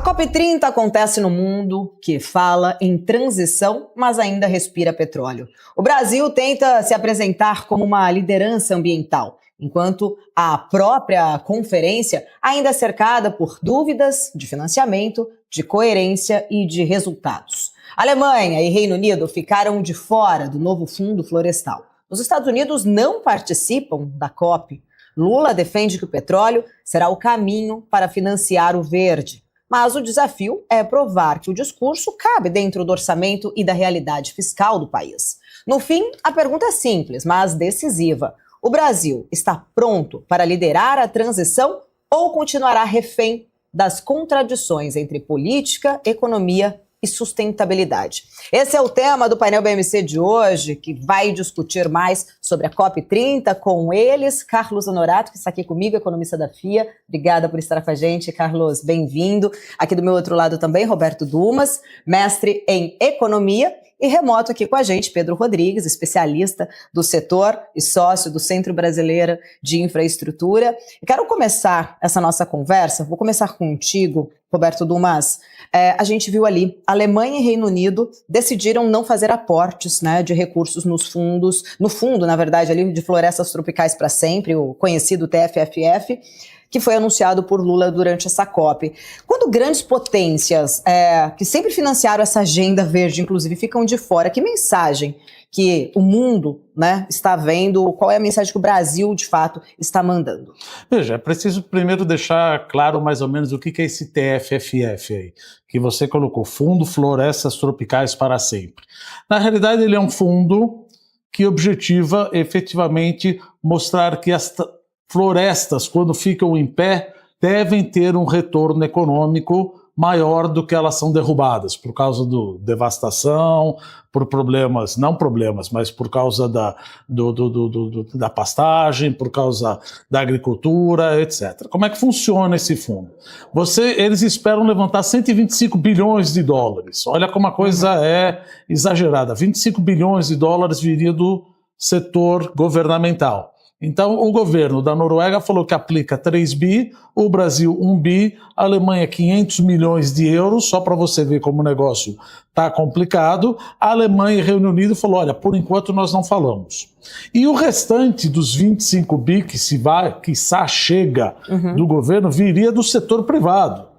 COP30 acontece no mundo que fala em transição, mas ainda respira petróleo. O Brasil tenta se apresentar como uma liderança ambiental, enquanto a própria conferência ainda é cercada por dúvidas de financiamento, de coerência e de resultados. Alemanha e Reino Unido ficaram de fora do novo fundo florestal. Os Estados Unidos não participam da COP. Lula defende que o petróleo será o caminho para financiar o verde. Mas o desafio é provar que o discurso cabe dentro do orçamento e da realidade fiscal do país. No fim, a pergunta é simples, mas decisiva. O Brasil está pronto para liderar a transição ou continuará refém das contradições entre política, economia e sustentabilidade? Esse é o tema do painel BMC de hoje, que vai discutir mais sobre a COP30 com eles. Carlos Honorato, que está aqui comigo, economista da FIA. Obrigada por estar com a gente, Carlos, bem-vindo. Aqui do meu outro lado também, Roberto Dumas, mestre em economia. E remoto aqui com a gente, Pedro Rodrigues, especialista do setor e sócio do Centro Brasileiro de Infraestrutura. Eu quero começar essa nossa conversa, vou começar contigo, Roberto Dumas. A gente viu ali, Alemanha e Reino Unido decidiram não fazer aportes, né, de recursos nos fundos, no fundo, na verdade, ali de Florestas Tropicais para Sempre, o conhecido TFFF, que foi anunciado por Lula durante essa COP. Quando grandes potências, que sempre financiaram essa agenda verde, inclusive, ficam de fora, que mensagem que o mundo, né, está vendo? Qual é a mensagem que o Brasil, de fato, está mandando? Veja, é preciso primeiro deixar claro mais ou menos o que é esse TFFF aí, que você colocou, Fundo Florestas Tropicais para Sempre. Na realidade, ele é um fundo que objetiva efetivamente mostrar que as florestas, quando ficam em pé, devem ter um retorno econômico maior do que elas são derrubadas, por causa da devastação, por problemas, não problemas, mas por causa da pastagem, por causa da agricultura, etc. Como é que funciona esse fundo? Eles esperam levantar 125 bilhões de dólares. Olha como a coisa é exagerada. 25 bilhões de dólares viria do setor governamental. Então, o governo da Noruega falou que aplica 3 bi, o Brasil 1 bi, a Alemanha 500 milhões de euros, só para você ver como o negócio está complicado. A Alemanha e Reino Unido falou, olha, por enquanto nós não falamos. E o restante dos 25 bi que quiçá chega do governo, viria do setor privado.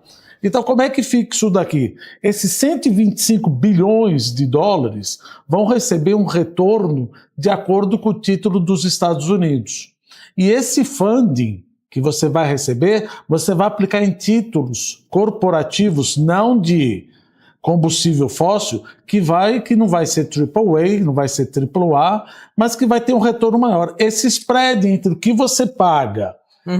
Então, como é que fica isso daqui? Esses 125 bilhões de dólares vão receber um retorno de acordo com o título dos Estados Unidos. E esse funding que você vai receber, você vai aplicar em títulos corporativos, não de combustível fóssil, que não vai ser AAA, não vai ser AAA, mas que vai ter um retorno maior. Esse spread entre o que você paga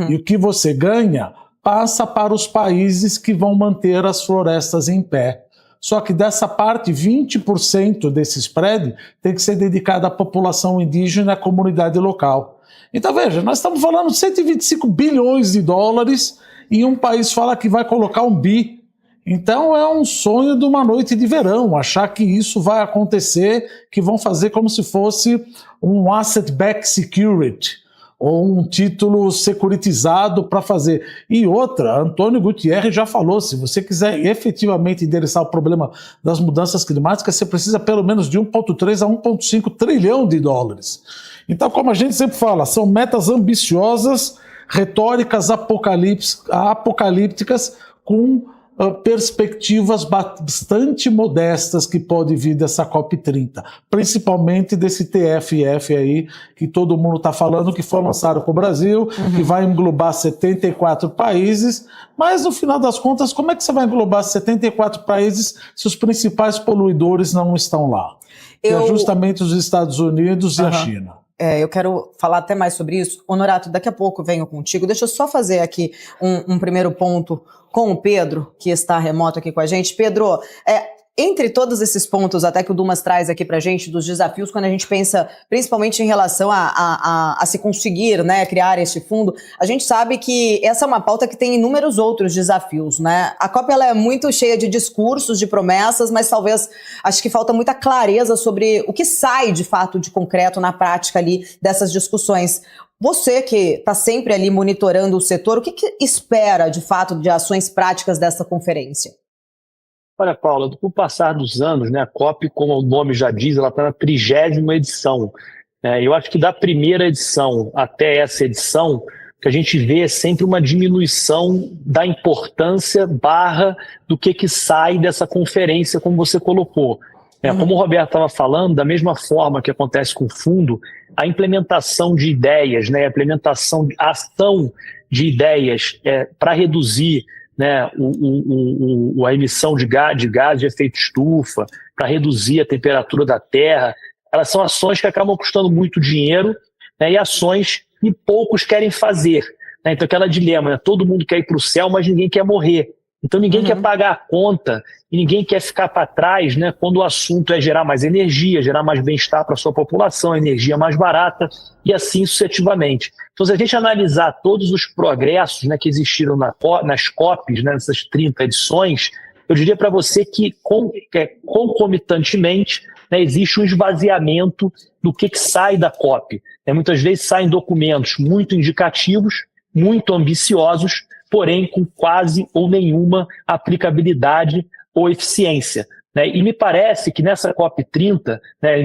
e o que você ganha passa para os países que vão manter as florestas em pé. Só que dessa parte, 20% desse spread tem que ser dedicado à população indígena e à comunidade local. Então veja, nós estamos falando de 125 bilhões de dólares e um país fala que vai colocar 1 bi. Então é um sonho de uma noite de verão, achar que isso vai acontecer, que vão fazer como se fosse um asset-backed security, ou um título securitizado para fazer. E outra, Antônio Gutierrez já falou, se você quiser efetivamente endereçar o problema das mudanças climáticas, você precisa pelo menos de 1,3 a 1,5 trilhão de dólares. Então, como a gente sempre fala, são metas ambiciosas, retóricas apocalípticas, com perspectivas bastante modestas que pode vir dessa COP30, principalmente desse TFF aí, que todo mundo está falando, que foi lançado para o Brasil, que vai englobar 74 países, mas no final das contas, como é que você vai englobar 74 países se os principais poluidores não estão lá? Que é justamente os Estados Unidos e a China. Eu quero falar até mais sobre isso. Honorato, daqui a pouco venho contigo. Deixa eu só fazer aqui um primeiro ponto com o Pedro, que está remoto aqui com a gente. Pedro, entre todos esses pontos até que o Dumas traz aqui pra gente, dos desafios, quando a gente pensa principalmente em relação a se conseguir, né, criar este fundo, a gente sabe que essa é uma pauta que tem inúmeros outros desafios, né? A COP ela é muito cheia de discursos, de promessas, mas talvez acho que falta muita clareza sobre o que sai de fato de concreto na prática ali dessas discussões. Você que está sempre ali monitorando o setor, o que espera, de fato, de ações práticas dessa conferência? Olha, Paula, com o passar dos anos, né, a COP, como o nome já diz, ela está na 30ª edição. Eu acho que da primeira edição até essa edição, o que a gente vê é sempre uma diminuição da importância do que sai dessa conferência, como você colocou. Como o Roberto estava falando, da mesma forma que acontece com o fundo, a implementação de ideias, a implementação, a ação de ideias para reduzir a emissão de gás de efeito estufa, para reduzir a temperatura da Terra, elas são ações que acabam custando muito dinheiro, e ações que poucos querem fazer. Então, aquele dilema, todo mundo quer ir para o céu, mas ninguém quer morrer. Então, ninguém quer pagar a conta e ninguém quer ficar para trás, quando o assunto é gerar mais energia, gerar mais bem-estar para a sua população, energia mais barata e assim sucessivamente. Então, se a gente analisar todos os progressos que existiram nas COPs, nessas 30 edições, eu diria para você que concomitantemente existe um esvaziamento do que sai da COP. Muitas vezes saem documentos muito indicativos, muito ambiciosos, porém com quase ou nenhuma aplicabilidade ou eficiência. E me parece que nessa COP30,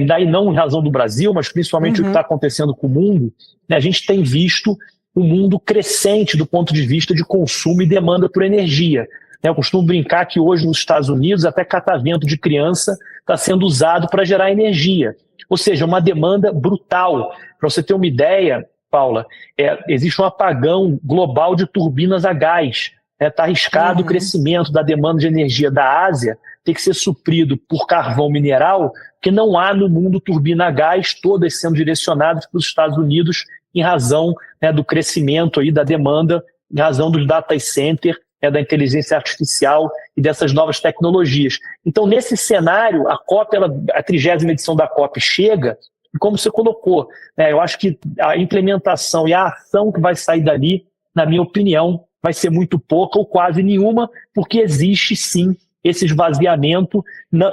daí não em razão do Brasil, mas principalmente o que está acontecendo com o mundo, a gente tem visto um mundo crescente do ponto de vista de consumo e demanda por energia. Eu costumo brincar que hoje nos Estados Unidos até catavento de criança está sendo usado para gerar energia. Ou seja, uma demanda brutal. Para você ter uma ideia, Paula, existe um apagão global de turbinas a gás. Está arriscado o crescimento da demanda de energia da Ásia ter que ser suprido por carvão mineral, porque não há no mundo turbina a gás, todas sendo direcionadas para os Estados Unidos em razão do crescimento aí da demanda, em razão dos data center, da inteligência artificial e dessas novas tecnologias. Então, nesse cenário, a 30ª edição da COP chega, e como você colocou, eu acho que a implementação e a ação que vai sair dali, na minha opinião, vai ser muito pouca ou quase nenhuma, porque existe sim esse esvaziamento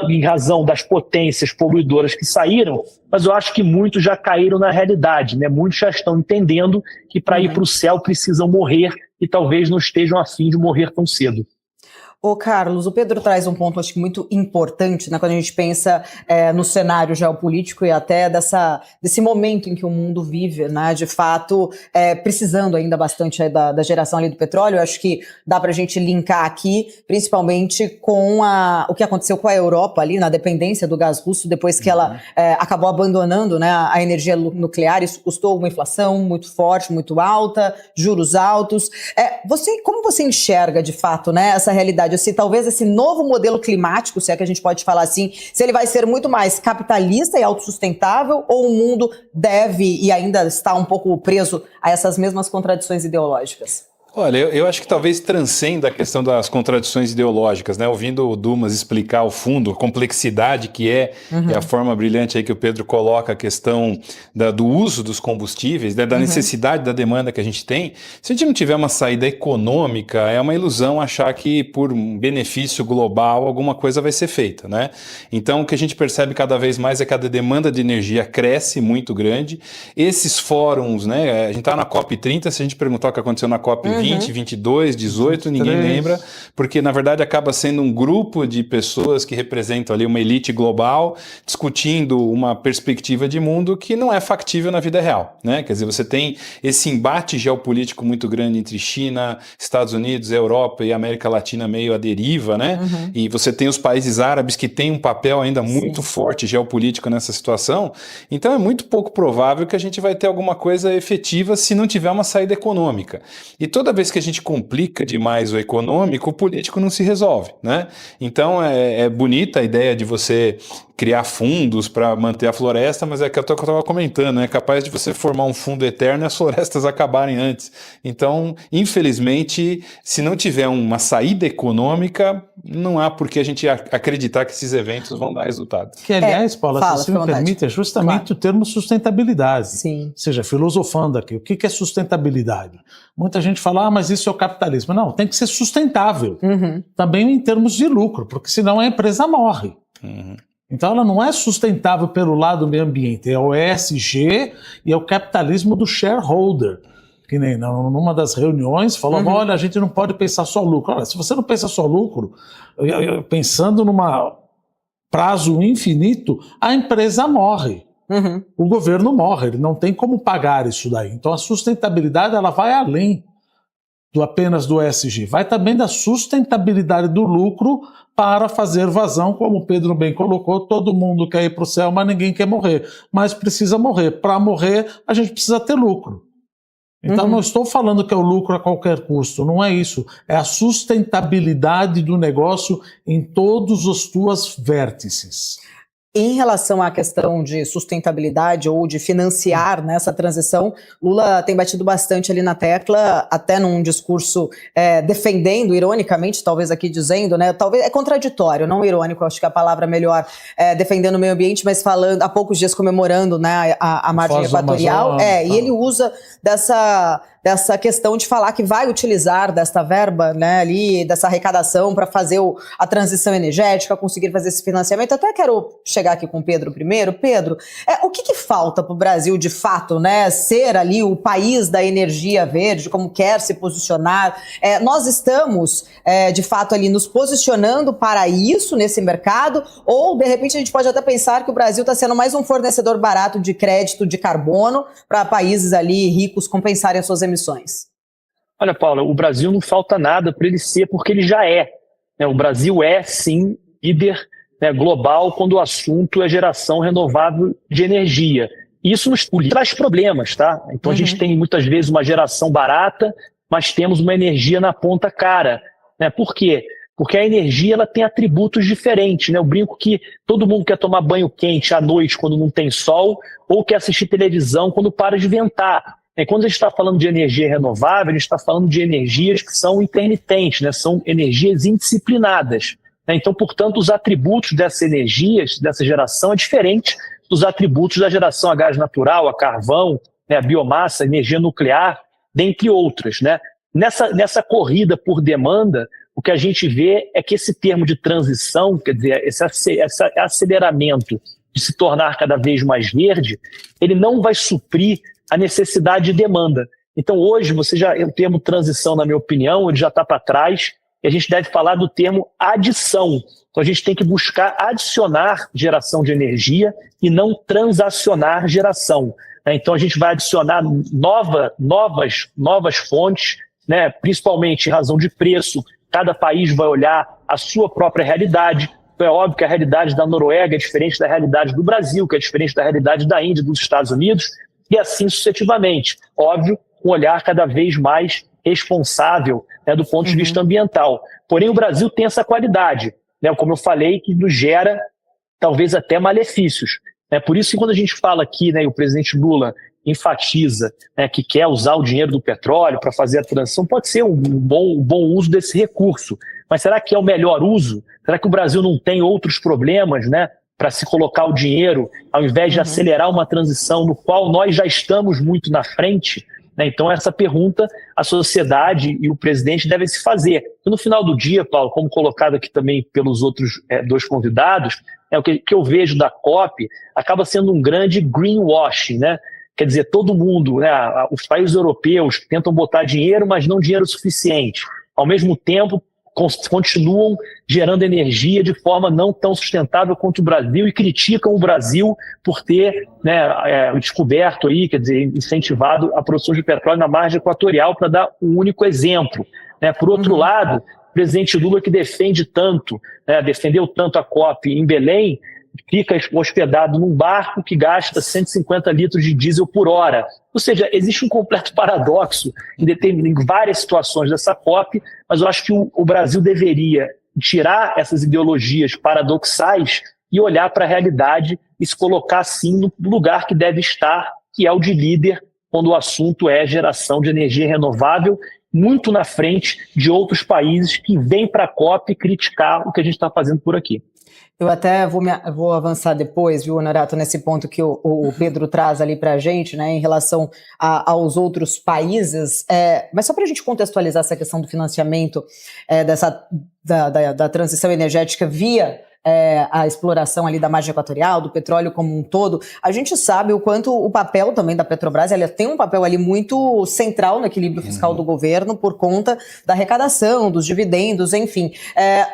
em razão das potências poluidoras que saíram, mas eu acho que muitos já caíram na realidade, muitos já estão entendendo que para ir para o céu precisam morrer e talvez não estejam a fim de morrer tão cedo. Ô Carlos, o Pedro traz um ponto acho que muito importante, quando a gente pensa no cenário geopolítico e até desse momento em que o mundo vive, de fato, precisando ainda bastante da geração ali do petróleo. Eu acho que dá para a gente linkar aqui, principalmente com o que aconteceu com a Europa ali, na dependência do gás russo, depois que ela acabou abandonando a energia nuclear. Isso custou uma inflação muito forte, muito alta, juros altos. Como você enxerga, de fato, essa realidade? Se talvez esse novo modelo climático, se é que a gente pode falar assim, se ele vai ser muito mais capitalista e autossustentável, ou o mundo deve e ainda está um pouco preso a essas mesmas contradições ideológicas? Olha, eu acho que talvez transcenda a questão das contradições ideológicas, Ouvindo o Dumas explicar o fundo, a complexidade que é a forma brilhante aí que o Pedro coloca a questão do uso dos combustíveis, da necessidade da demanda que a gente tem. Se a gente não tiver uma saída econômica, é uma ilusão achar que por um benefício global alguma coisa vai ser feita, Então o que a gente percebe cada vez mais é que a demanda de energia cresce muito grande. Esses fóruns, a gente está na COP30, se a gente perguntar o que aconteceu na COP 20, 22, 18, ninguém lembra, porque na verdade acaba sendo um grupo de pessoas que representam ali uma elite global discutindo uma perspectiva de mundo que não é factível na vida real, Quer dizer, você tem esse embate geopolítico muito grande entre China, Estados Unidos, Europa e América Latina meio à deriva, E você tem os países árabes que têm um papel ainda muito forte geopolítico nessa situação. Então é muito pouco provável que a gente vai ter alguma coisa efetiva se não tiver uma saída econômica. E toda vez que a gente complica demais o econômico, o político não se resolve, Então é bonita a ideia de você criar fundos para manter a floresta, mas é que eu estava comentando, é capaz de você formar um fundo eterno e as florestas acabarem antes. Então, infelizmente, se não tiver uma saída econômica, não há por que a gente acreditar que esses eventos vão dar resultado. Que, aliás, Paula, se me permite, é justamente o termo sustentabilidade. Sim. Ou seja, filosofando aqui, o que é sustentabilidade? Muita gente fala, mas isso é o capitalismo. Não, tem que ser sustentável. Também em termos de lucro, porque senão a empresa morre. Então ela não é sustentável pelo lado do meio ambiente, é o ESG e é o capitalismo do shareholder. Que nem numa das reuniões falou, olha, a gente não pode pensar só lucro. Olha, se você não pensa só lucro, pensando numa prazo infinito, a empresa morre. O governo morre, ele não tem como pagar isso daí. Então a sustentabilidade ela vai além apenas do ESG, vai também da sustentabilidade do lucro para fazer vazão, como o Pedro bem colocou, todo mundo quer ir para o céu, mas ninguém quer morrer, mas precisa morrer. Para morrer, a gente precisa ter lucro. Então não estou falando que é o lucro a qualquer custo, não é isso, é a sustentabilidade do negócio em todos os seus vértices. Em relação à questão de sustentabilidade ou de financiar nessa transição, Lula tem batido bastante ali na tecla, até num discurso defendendo, ironicamente, talvez aqui dizendo, né, talvez é contraditório, não irônico, acho que a palavra melhor defendendo o meio ambiente, mas falando, há poucos dias comemorando, né, a margem equatorial, e ele usa dessa questão de falar que vai utilizar desta verba, né, ali, dessa arrecadação para fazer a transição energética, conseguir fazer esse financiamento. Até quero chegar aqui com o Pedro primeiro. Pedro, o que falta para o Brasil, de fato, né, ser ali o país da energia verde, como quer se posicionar? Nós estamos, de fato, ali nos posicionando para isso nesse mercado, ou, de repente, a gente pode até pensar que o Brasil está sendo mais um fornecedor barato de crédito de carbono para países ali ricos compensarem as suas emissões? Olha, Paula, o Brasil não falta nada para ele ser, porque ele já é. O Brasil é, sim, líder global quando o assunto é geração renovável de energia. Isso nos traz problemas, tá? Então a gente tem muitas vezes uma geração barata, mas temos uma energia na ponta cara. Por quê? Porque a energia ela tem atributos diferentes. Eu brinco que todo mundo quer tomar banho quente à noite quando não tem sol, ou quer assistir televisão quando para de ventar. Quando a gente está falando de energia renovável, a gente está falando de energias que são intermitentes, são energias indisciplinadas. Então, portanto, os atributos dessas energias, dessa geração, é diferente dos atributos da geração a gás natural, a carvão, a biomassa, a energia nuclear, dentre outras. Nessa corrida por demanda, o que a gente vê é que esse termo de transição, quer dizer, esse aceleramento de se tornar cada vez mais verde, ele não vai suprir a necessidade de demanda. Então hoje, o termo transição, na minha opinião, ele já está para trás, e a gente deve falar do termo adição. Então a gente tem que buscar adicionar geração de energia e não transacionar geração. Então a gente vai adicionar novas fontes, principalmente em razão de preço. Cada país vai olhar a sua própria realidade. É óbvio que a realidade da Noruega é diferente da realidade do Brasil, que é diferente da realidade da Índia, dos Estados Unidos, e assim sucessivamente. Óbvio, um olhar cada vez mais responsável do ponto de vista ambiental. Porém, o Brasil tem essa qualidade, como eu falei, que nos gera talvez até malefícios. Por isso que quando a gente fala aqui, e o presidente Lula enfatiza que quer usar o dinheiro do petróleo para fazer a transição, pode ser um bom uso desse recurso. Mas será que é o melhor uso? Será que o Brasil não tem outros problemas, para se colocar o dinheiro, ao invés de acelerar uma transição no qual nós já estamos muito na frente? Então essa pergunta a sociedade e o presidente devem se fazer. E no final do dia, Paulo, como colocado aqui também pelos outros dois convidados, o que eu vejo da COP acaba sendo um grande greenwashing, Quer dizer, todo mundo, os países europeus tentam botar dinheiro, mas não dinheiro suficiente. Ao mesmo tempo, continuam gerando energia de forma não tão sustentável quanto o Brasil e criticam o Brasil por ter descoberto aí, quer dizer, incentivado a produção de petróleo na margem equatorial, para dar um único exemplo. Por outro lado, o presidente Lula, que defendeu tanto a COP em Belém, fica hospedado num barco que gasta 150 litros de diesel por hora. Ou seja, existe um completo paradoxo em várias situações dessa COP, mas eu acho que o Brasil deveria tirar essas ideologias paradoxais e olhar para a realidade e se colocar, sim, no lugar que deve estar, que é o de líder, quando o assunto é geração de energia renovável, muito na frente de outros países que vêm para a COP criticar o que a gente está fazendo por aqui. Eu até vou avançar depois, viu, Honorato, nesse ponto que o Pedro traz ali para a gente, em relação aos outros países, mas só para a gente contextualizar essa questão do financiamento da transição energética via a exploração ali da margem equatorial, do petróleo como um todo, a gente sabe o quanto o papel também da Petrobras, ela tem um papel ali muito central no equilíbrio fiscal do governo por conta da arrecadação, dos dividendos, enfim.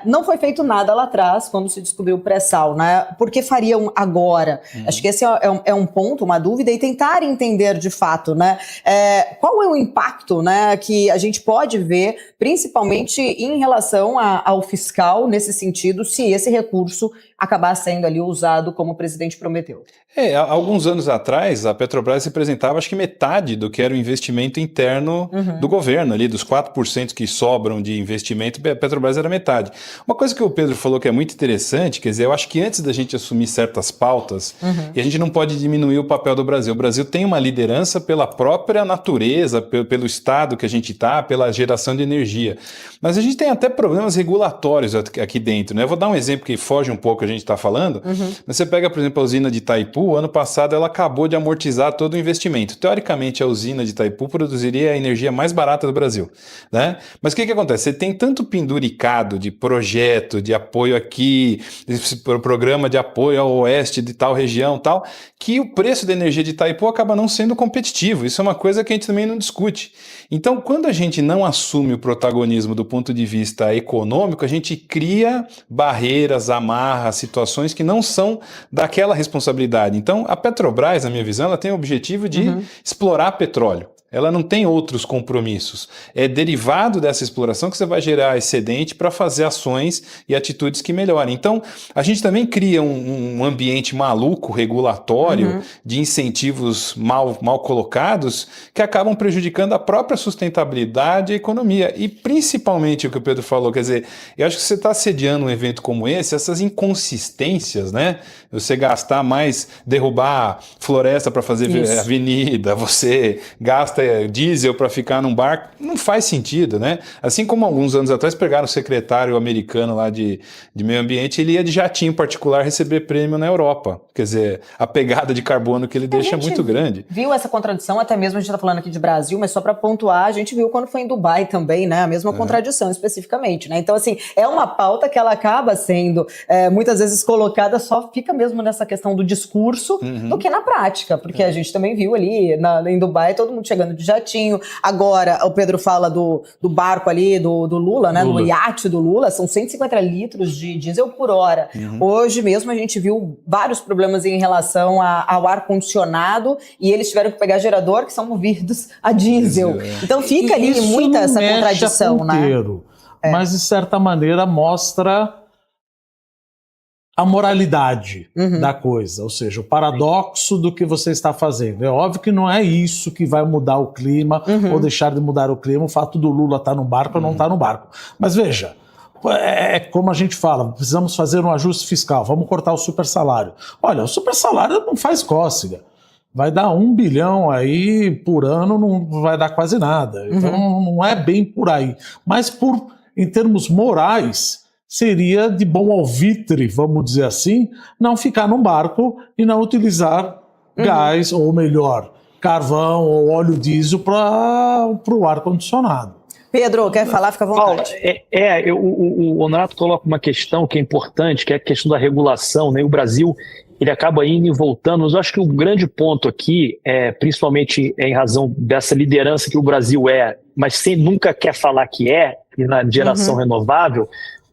Não foi feito nada lá atrás, quando se descobriu o pré-sal, né? Por que fariam agora? Acho que esse é um ponto, uma dúvida, e tentar entender de fato, né? Qual é o impacto, né, que a gente pode ver, principalmente em relação ao fiscal, nesse sentido, se esse recurso acabar sendo ali usado como o presidente prometeu. Há alguns anos atrás, a Petrobras representava, acho que metade do que era o investimento interno do governo, ali dos 4% que sobram de investimento, a Petrobras era metade. Uma coisa que o Pedro falou que é muito interessante, quer dizer, eu acho que antes da gente assumir certas pautas, e a gente não pode diminuir o papel do Brasil. O Brasil tem uma liderança pela própria natureza, pelo estado que a gente está, pela geração de energia. Mas a gente tem até problemas regulatórios aqui dentro, né? Eu vou dar um exemplo que foge um pouco que a gente está falando. Você pega, por exemplo, a usina de Itaipu. Ano passado ela acabou de amortizar todo o investimento. Teoricamente, a usina de Itaipu produziria a energia mais barata do Brasil, né? Mas o que acontece? Você tem tanto penduricado de projeto, de apoio aqui, esse programa de apoio ao oeste de tal região, tal, que o preço da energia de Itaipu acaba não sendo competitivo. Isso é uma coisa que a gente também não discute. Então, quando a gente não assume o protagonismo do ponto de vista econômico, a gente cria barreiras, amarras, situações que não são daquela responsabilidade. Então, a Petrobras, na minha visão, ela tem o objetivo de explorar petróleo. Ela não tem outros compromissos. É derivado dessa exploração que você vai gerar excedente para fazer ações e atitudes que melhorem. Então, a gente também cria um ambiente maluco, regulatório, de incentivos mal colocados, que acabam prejudicando a própria sustentabilidade e a economia. E principalmente o que o Pedro falou, quer dizer, eu acho que você está sediando um evento como esse, essas inconsistências, né? Você gastar mais, derrubar floresta para fazer avenida, você gasta diesel para ficar num barco, não faz sentido, né? Assim como alguns anos atrás pegaram o secretário americano lá de meio ambiente, ele ia de jatinho particular receber prêmio na Europa. Quer dizer, a pegada de carbono que ele deixa é muito grande. Viu essa contradição, até mesmo a gente está falando aqui de Brasil, mas só para pontuar, a gente viu quando foi em Dubai também, né? A mesma contradição especificamente, né? Então, assim, é uma pauta que ela acaba sendo muitas vezes colocada, só fica mesmo nessa questão do discurso do que na prática, porque a gente também viu ali em Dubai todo mundo chegando de jatinho. Agora, o Pedro fala do barco ali, do Lula, né? Do iate do Lula, são 150 litros de diesel por hora. Hoje mesmo a gente viu vários problemas em relação ao ar-condicionado e eles tiveram que pegar gerador que são movidos a diesel. Então fica ali muita essa contradição, né? Mas, de certa maneira, mostra a moralidade da coisa, ou seja, o paradoxo do que você está fazendo. É óbvio que não é isso que vai mudar o clima ou deixar de mudar o clima, o fato do Lula estar no barco ou não estar no barco. Mas veja, é como a gente fala, precisamos fazer um ajuste fiscal, vamos cortar o super salário. Olha, o super salário não faz cócega. Vai dar 1 bilhão aí por ano, não vai dar quase nada. Então não é bem por aí. Mas em termos morais, seria de bom alvitre, vamos dizer assim, não ficar num barco e não utilizar gás, ou melhor, carvão ou óleo diesel para o ar-condicionado. Pedro, quer falar? Fica à vontade. O Honorato coloca uma questão que é importante, que é a questão da regulação, né? O Brasil, ele acaba indo e voltando, mas eu acho que o grande ponto aqui, principalmente em razão dessa liderança que o Brasil mas nunca quer falar que na geração renovável.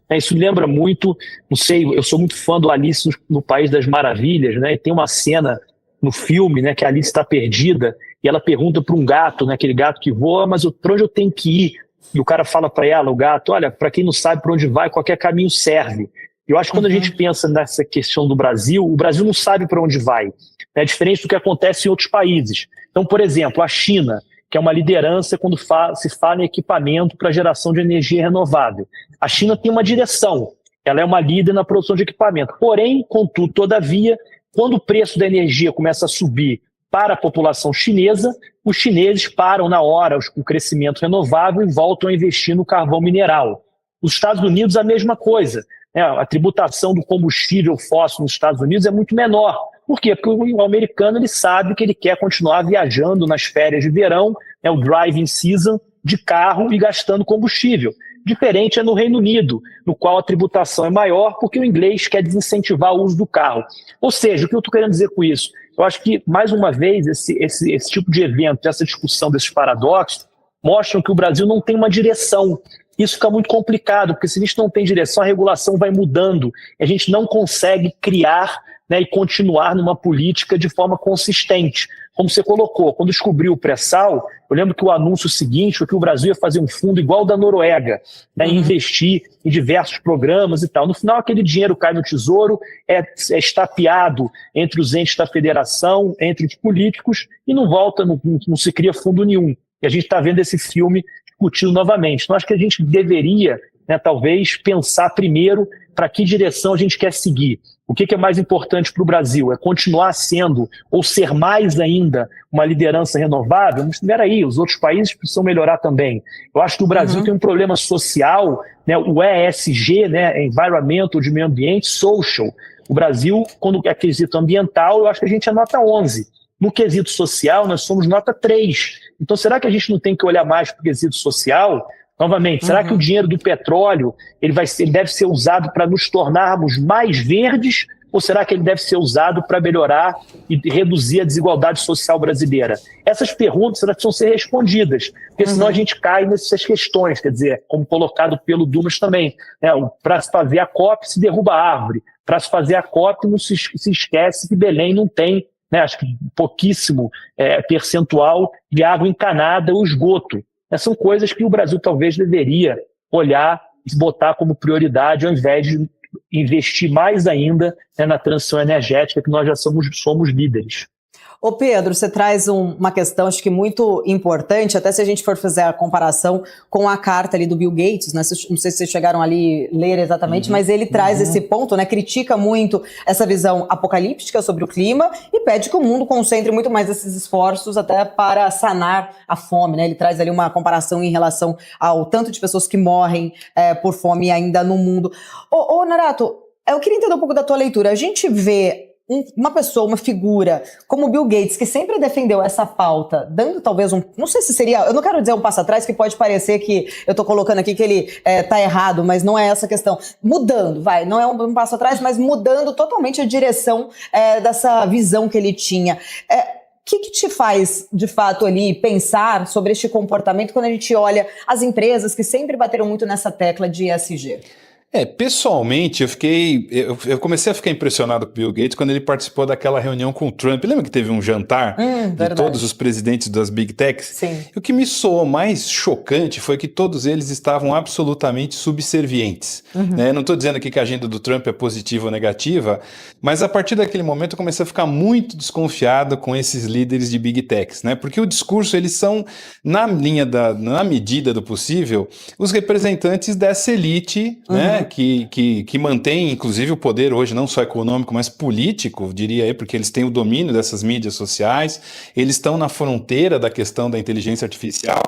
Isso lembra muito, não sei, eu sou muito fã do Alice no País das Maravilhas, né? E tem uma cena no filme, né, que a Alice está perdida e ela pergunta para um gato, né, aquele gato que voa, mas para onde eu tenho que ir? E o cara fala para ela, o gato, olha, para quem não sabe para onde vai, qualquer caminho serve. Eu acho que quando a gente pensa nessa questão do Brasil, o Brasil não sabe para onde vai. É diferente do que acontece em outros países. Então, por exemplo, a China, que é uma liderança quando se fala em equipamento para geração de energia renovável. A China tem uma direção, ela é uma líder na produção de equipamento. Porém, contudo, todavia, quando o preço da energia começa a subir para a população chinesa, os chineses param na hora o crescimento renovável e voltam a investir no carvão mineral. Os Estados Unidos, a mesma coisa. A tributação do combustível fóssil nos Estados Unidos é muito menor. Por quê? Porque o americano ele sabe que ele quer continuar viajando nas férias de verão, o driving season, de carro e gastando combustível. Diferente é no Reino Unido, no qual a tributação é maior porque o inglês quer desincentivar o uso do carro. Ou seja, o que eu estou querendo dizer com isso? Eu acho que, mais uma vez, esse tipo de evento, essa discussão desses paradoxos, mostram que o Brasil não tem uma direção. Isso fica muito complicado, porque se a gente não tem direção, a regulação vai mudando. A gente não consegue criar, né, e continuar numa política de forma consistente. Como você colocou, quando descobriu o pré-sal, eu lembro que o anúncio seguinte foi que o Brasil ia fazer um fundo igual ao da Noruega, né, investir em diversos programas e tal. No final, aquele dinheiro cai no tesouro, é estapeado entre os entes da federação, entre os políticos, e não volta, não se cria fundo nenhum. E a gente está vendo esse filme discutido novamente. Então, acho que a gente deveria, né, talvez, pensar primeiro para que direção a gente quer seguir. O que é mais importante para o Brasil? É continuar sendo, ou ser mais ainda, uma liderança renovável? Mas espera aí, os outros países precisam melhorar também. Eu acho que o Brasil tem um problema social, né, o ESG, né, Environmental, de meio ambiente, social. O Brasil, quando é quesito ambiental, eu acho que a gente é nota 11. No quesito social, nós somos nota 3. Então, será que a gente não tem que olhar mais para o quesito social? Novamente, será que o dinheiro do petróleo ele deve ser usado para nos tornarmos mais verdes, ou será que ele deve ser usado para melhorar e reduzir a desigualdade social brasileira? Essas perguntas elas precisam ser respondidas, porque senão a gente cai nessas questões, quer dizer, como colocado pelo Dumas também, né? Para se fazer a COP se derruba a árvore, para se fazer a COP não se esquece que Belém não tem, né, acho que pouquíssimo percentual de água encanada ou esgoto. São coisas que o Brasil talvez deveria olhar e botar como prioridade, ao invés de investir mais ainda, né, na transição energética, que nós já somos líderes. Ô Pedro, você traz uma questão, acho que muito importante, até se a gente for fazer a comparação com a carta ali do Bill Gates, né? Não sei se vocês chegaram ali a ler exatamente, mas ele traz esse ponto, né? Critica muito essa visão apocalíptica sobre o clima e pede que o mundo concentre muito mais esses esforços até para sanar a fome, né? Ele traz ali uma comparação em relação ao tanto de pessoas que morrem por fome ainda no mundo. Ô Narato, eu queria entender um pouco da tua leitura. A gente vê uma pessoa, uma figura como o Bill Gates, que sempre defendeu essa pauta, dando talvez não sei se seria, eu não quero dizer um passo atrás, que pode parecer que eu tô colocando aqui que ele tá errado, mas não é essa questão. Mudando, não é um passo atrás, mas mudando totalmente a direção dessa visão que ele tinha. O que te faz, de fato, ali pensar sobre este comportamento quando a gente olha as empresas que sempre bateram muito nessa tecla de ESG? Pessoalmente, eu comecei a ficar impressionado com o Bill Gates quando ele participou daquela reunião com o Trump. Lembra que teve um jantar de todos os presidentes das Big Techs? Sim. E o que me soou mais chocante foi que todos eles estavam absolutamente subservientes. Né? Não estou dizendo aqui que a agenda do Trump é positiva ou negativa, mas a partir daquele momento eu comecei a ficar muito desconfiado com esses líderes de Big Techs, né? Porque o discurso, eles são, na medida do possível, os representantes dessa elite, né? Que mantém, inclusive, o poder hoje, não só econômico, mas político, diria aí, porque eles têm o domínio dessas mídias sociais, eles estão na fronteira da questão da inteligência artificial.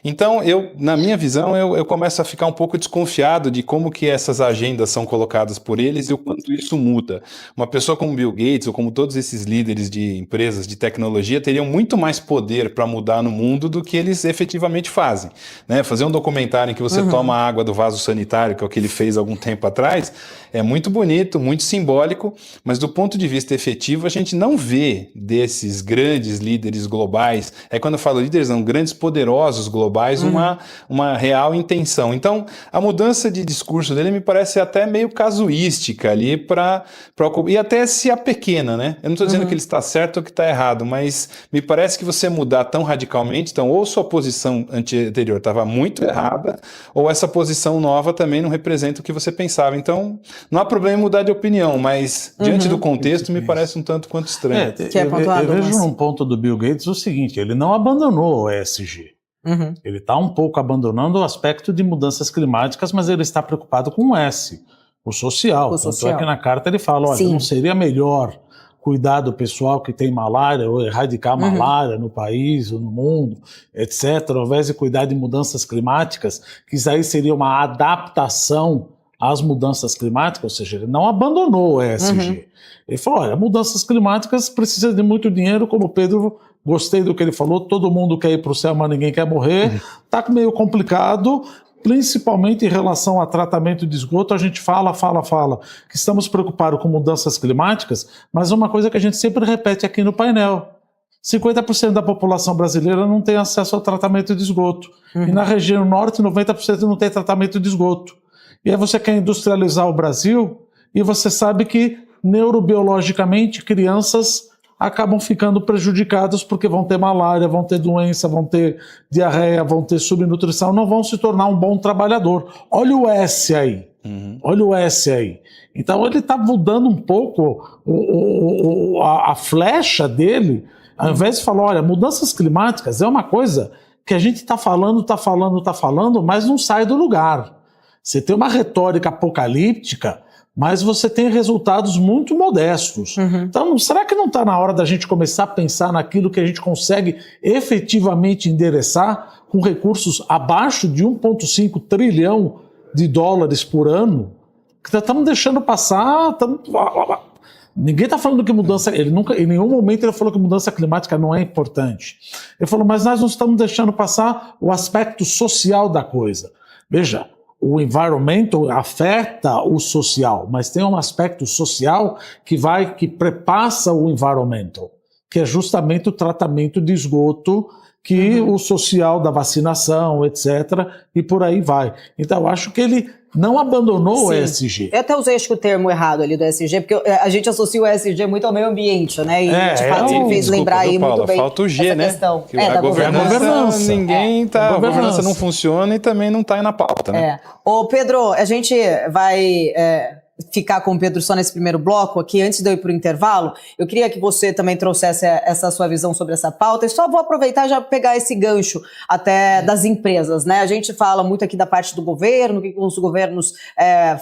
Então, na minha visão, eu começo a ficar um pouco desconfiado de como que essas agendas são colocadas por eles e o quanto isso muda. Uma pessoa como Bill Gates, ou como todos esses líderes de empresas de tecnologia, teriam muito mais poder para mudar no mundo do que eles efetivamente fazem. Né? Fazer um documentário em que você toma a água do vaso sanitário, que é o que ele fez algum tempo atrás, é muito bonito, muito simbólico, mas do ponto de vista efetivo, a gente não vê desses grandes líderes globais, quando eu falo líderes, não, grandes poderosos globais, uma real intenção. Então, a mudança de discurso dele me parece até meio casuística ali e até se apequena, né? Eu não estou dizendo que ele está certo ou que está errado, mas me parece que você mudar tão radicalmente, então ou sua posição anterior estava muito errada, ou essa posição nova também não representa o que você pensava. Então, não há problema em mudar de opinião, mas diante do contexto me parece um tanto quanto estranho. Eu vejo num ponto do Bill Gates o seguinte, ele não abandonou o ESG. Ele está um pouco abandonando o aspecto de mudanças climáticas, mas ele está preocupado com o S, o social. Tanto é que na carta ele fala, olha, não seria melhor cuidar do pessoal que tem malária ou erradicar a malária no país ou no mundo, etc., ao invés de cuidar de mudanças climáticas, que isso aí seria uma adaptação às mudanças climáticas, ou seja, ele não abandonou o ESG. Ele falou, olha, mudanças climáticas precisam de muito dinheiro, como o Pedro, gostei do que ele falou, todo mundo quer ir para o céu, mas ninguém quer morrer, tá meio complicado, principalmente em relação a tratamento de esgoto. A gente fala que estamos preocupados com mudanças climáticas, mas uma coisa que a gente sempre repete aqui no painel: 50% da população brasileira não tem acesso ao tratamento de esgoto. E na região norte, 90% não tem tratamento de esgoto. E aí você quer industrializar o Brasil e você sabe que neurobiologicamente crianças acabam ficando prejudicadas porque vão ter malária, vão ter doença, vão ter diarreia, vão ter subnutrição, não vão se tornar um bom trabalhador. Olha o S aí. Olha o S aí. Então ele está mudando um pouco a flecha dele, ao invés de falar, olha, mudanças climáticas é uma coisa que a gente está falando, mas não sai do lugar. Você tem uma retórica apocalíptica, mas você tem resultados muito modestos. Então, será que não está na hora da gente começar a pensar naquilo que a gente consegue efetivamente endereçar com recursos abaixo de 1,5 trilhão de dólares por ano? Que estamos deixando passar... Ninguém está falando que mudança... Ele nunca, em nenhum momento ele falou que mudança climática não é importante. Ele falou, mas nós não estamos deixando passar o aspecto social da coisa. Veja, o environmental afeta o social, mas tem um aspecto social que prepassa o environmental, que é justamente o tratamento de esgoto, que o social da vacinação, etc., e por aí vai. Então, eu acho que ele não abandonou o ESG. Eu até usei, acho que o termo errado ali do ESG, porque a gente associa o ESG muito ao meio ambiente, né? E de fato você fez lembrar aí muito bem. Falta o G, né? Questão. A governança. Ninguém tá. A governança não funciona e também não está aí na pauta, né? Ô, Pedro, a gente vai ficar com o Pedro só nesse primeiro bloco aqui, antes de eu ir para o intervalo. Eu queria que você também trouxesse essa sua visão sobre essa pauta, e só vou aproveitar e já pegar esse gancho até das empresas, né? A gente fala muito aqui da parte do governo, o que os governos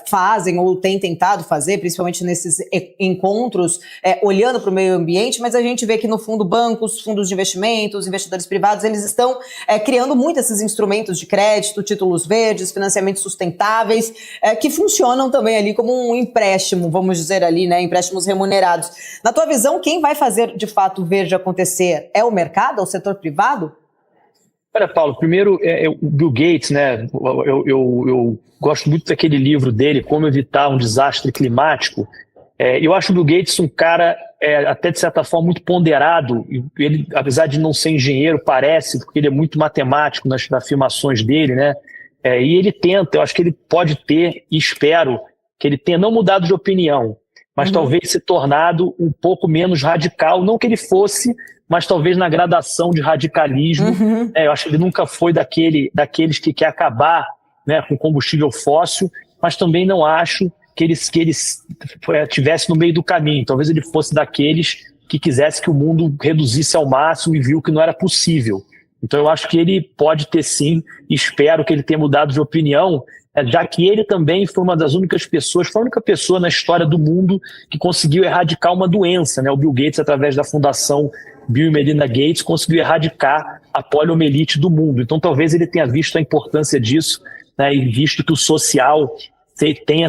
fazem ou têm tentado fazer, principalmente nesses encontros, olhando para o meio ambiente, mas a gente vê que no fundo bancos, fundos de investimentos, investidores privados, eles estão criando muito esses instrumentos de crédito, títulos verdes, financiamentos sustentáveis, que funcionam também ali como um empréstimo, vamos dizer ali, né, empréstimos remunerados. Na tua visão, quem vai fazer de fato o verde acontecer? É o mercado, é o setor privado? Olha, Paulo, primeiro o Bill Gates, né? Eu gosto muito daquele livro dele, Como Evitar um Desastre Climático. Eu acho o Bill Gates um cara até de certa forma muito ponderado. Ele, apesar de não ser engenheiro, parece, porque ele é muito matemático nas afirmações dele, né? E ele tenta, eu acho que ele pode ter, e espero que ele tenha não mudado de opinião, mas talvez se tornado um pouco menos radical, não que ele fosse, mas talvez na gradação de radicalismo. Eu acho que ele nunca foi daqueles que quer acabar, né, com combustível fóssil, mas também não acho que ele estivesse no meio do caminho. Talvez ele fosse daqueles que quisesse que o mundo reduzisse ao máximo e viu que não era possível. Então eu acho que ele pode ter sim, espero que ele tenha mudado de opinião, já que ele também foi uma das únicas pessoas, foi a única pessoa na história do mundo que conseguiu erradicar uma doença, né? O Bill Gates, através da fundação Bill e Melinda Gates, conseguiu erradicar a poliomielite do mundo. Então talvez ele tenha visto a importância disso, né? E visto que o social tem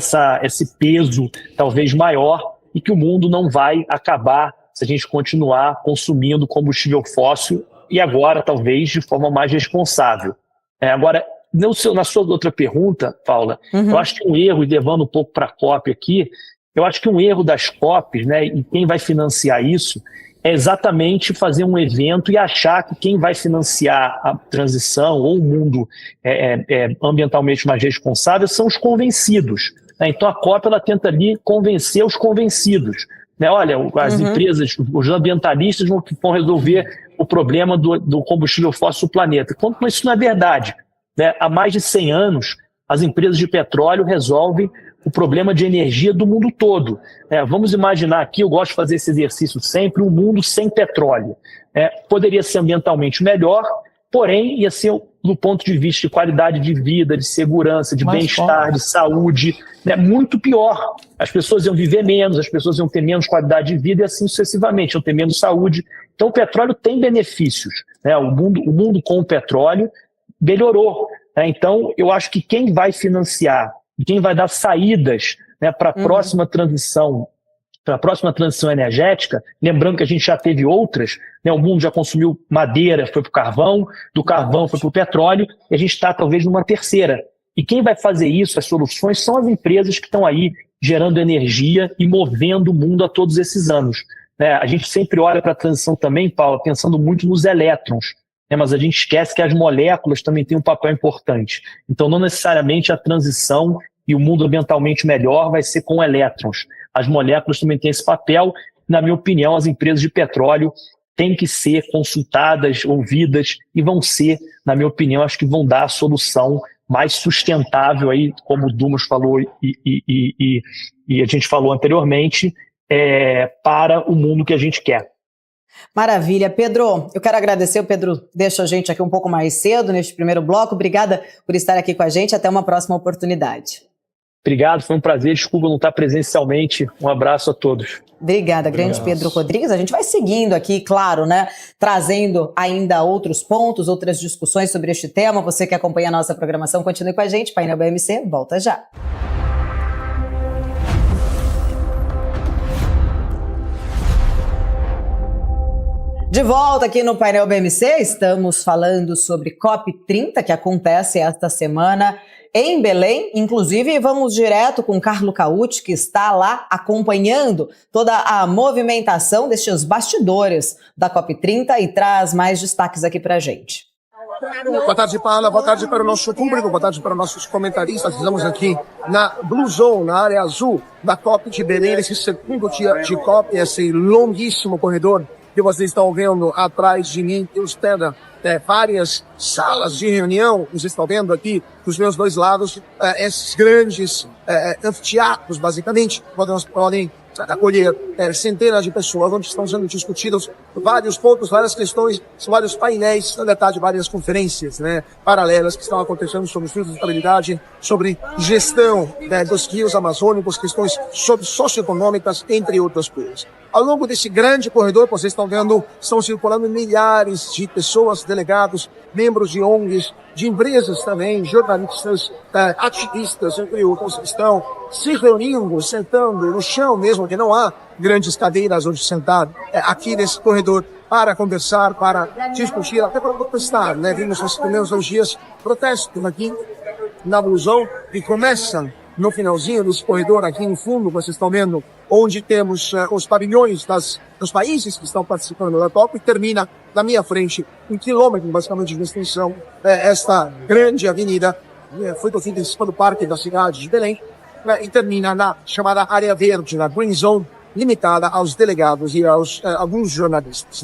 esse peso talvez maior e que o mundo não vai acabar se a gente continuar consumindo combustível fóssil e agora talvez de forma mais responsável. Agora, na sua outra pergunta, Paula, eu acho que um erro, e levando um pouco para a COP aqui, eu acho que um erro das COPs, né, e quem vai financiar isso, é exatamente fazer um evento e achar que quem vai financiar a transição ou o mundo ambientalmente mais responsável são os convencidos. Né? Então a COP ela tenta ali convencer os convencidos. Né? Olha, as empresas, os ambientalistas vão resolver o problema do combustível fóssil do planeta. Quando isso não é verdade. Né? Há mais de 100 anos, as empresas de petróleo resolvem o problema de energia do mundo todo. Vamos imaginar aqui, eu gosto de fazer esse exercício sempre, um mundo sem petróleo. Poderia ser ambientalmente melhor, porém ia ser, do ponto de vista de qualidade de vida, de segurança, de bem-estar, de saúde, né, muito pior. As pessoas iam viver menos, as pessoas iam ter menos qualidade de vida e assim sucessivamente, iam ter menos saúde. Então o petróleo tem benefícios. Né? O mundo com o petróleo melhorou. Né? Então, eu acho que quem vai financiar, quem vai dar saídas, né, para a próxima transição, energética, lembrando que a gente já teve outras, né, o mundo já consumiu madeira, foi para o carvão, do carvão foi para o petróleo, e a gente está talvez numa terceira, E quem vai fazer isso, as soluções, são as empresas que estão aí gerando energia e movendo o mundo há todos esses anos. A gente sempre olha para a transição também, Paula, pensando muito nos elétrons, mas a gente esquece que as moléculas também têm um papel importante. Então, não necessariamente a transição e o mundo ambientalmente melhor vai ser com elétrons. As moléculas também têm esse papel. Na minha opinião, as empresas de petróleo têm que ser consultadas, ouvidas, e vão ser, na minha opinião, acho que vão dar a solução mais sustentável, aí, como o Dumas falou e a gente falou anteriormente, para o mundo que a gente quer. Maravilha. Pedro, eu quero agradecer. O Pedro deixa a gente aqui um pouco mais cedo neste primeiro bloco. Obrigada por estar aqui com a gente. Até uma próxima oportunidade. Obrigado, foi um prazer. Desculpa não estar presencialmente. Um abraço a todos. Obrigada, grande Pedro Rodrigues. A gente vai seguindo aqui, claro, né? Trazendo ainda outros pontos, outras discussões sobre este tema. Você que acompanha a nossa programação, continue com a gente. Painel BMC, volta já. De volta aqui no Painel BMC, estamos falando sobre COP30, que acontece esta semana em Belém. Inclusive, vamos direto com Carlo Cauti, que está lá acompanhando toda a movimentação destes bastidores da COP30 e traz mais destaques aqui para a gente. Boa tarde, Paula. Boa tarde para o nosso público. Boa tarde para nossos comentaristas. Estamos aqui na Blue Zone, na área azul da COP de Belém, esse segundo dia de COP, esse longuíssimo corredor que vocês estão vendo atrás de mim. Temos várias salas de reunião. Vocês estão vendo aqui dos meus dois lados esses grandes anfiteatros, basicamente, podem acolher centenas de pessoas, onde estão sendo discutidos vários pontos, várias questões, vários painéis, na verdade, várias conferências paralelas que estão acontecendo sobre sustentabilidade, sobre gestão dos rios amazônicos, questões socioeconômicas, entre outras coisas. Ao longo desse grande corredor, vocês estão vendo, estão circulando milhares de pessoas, delegados, membros de ONGs, de empresas também, jornalistas, ativistas, entre outros, que estão se reunindo, sentando no chão mesmo, que não há grandes cadeiras onde sentar aqui nesse corredor para conversar, para discutir, até para protestar, Vimos nos primeiros 2 dias protestos aqui na Blue Zone, que começam no finalzinho desse corredor aqui no fundo, vocês estão vendo, onde temos os pavilhões dos países que estão participando da COP, e termina na minha frente, 1 quilômetro basicamente de extensão, esta grande avenida, foi do parque da cidade de Belém, e termina na chamada área verde, na Green Zone, limitada aos delegados e aos alguns jornalistas.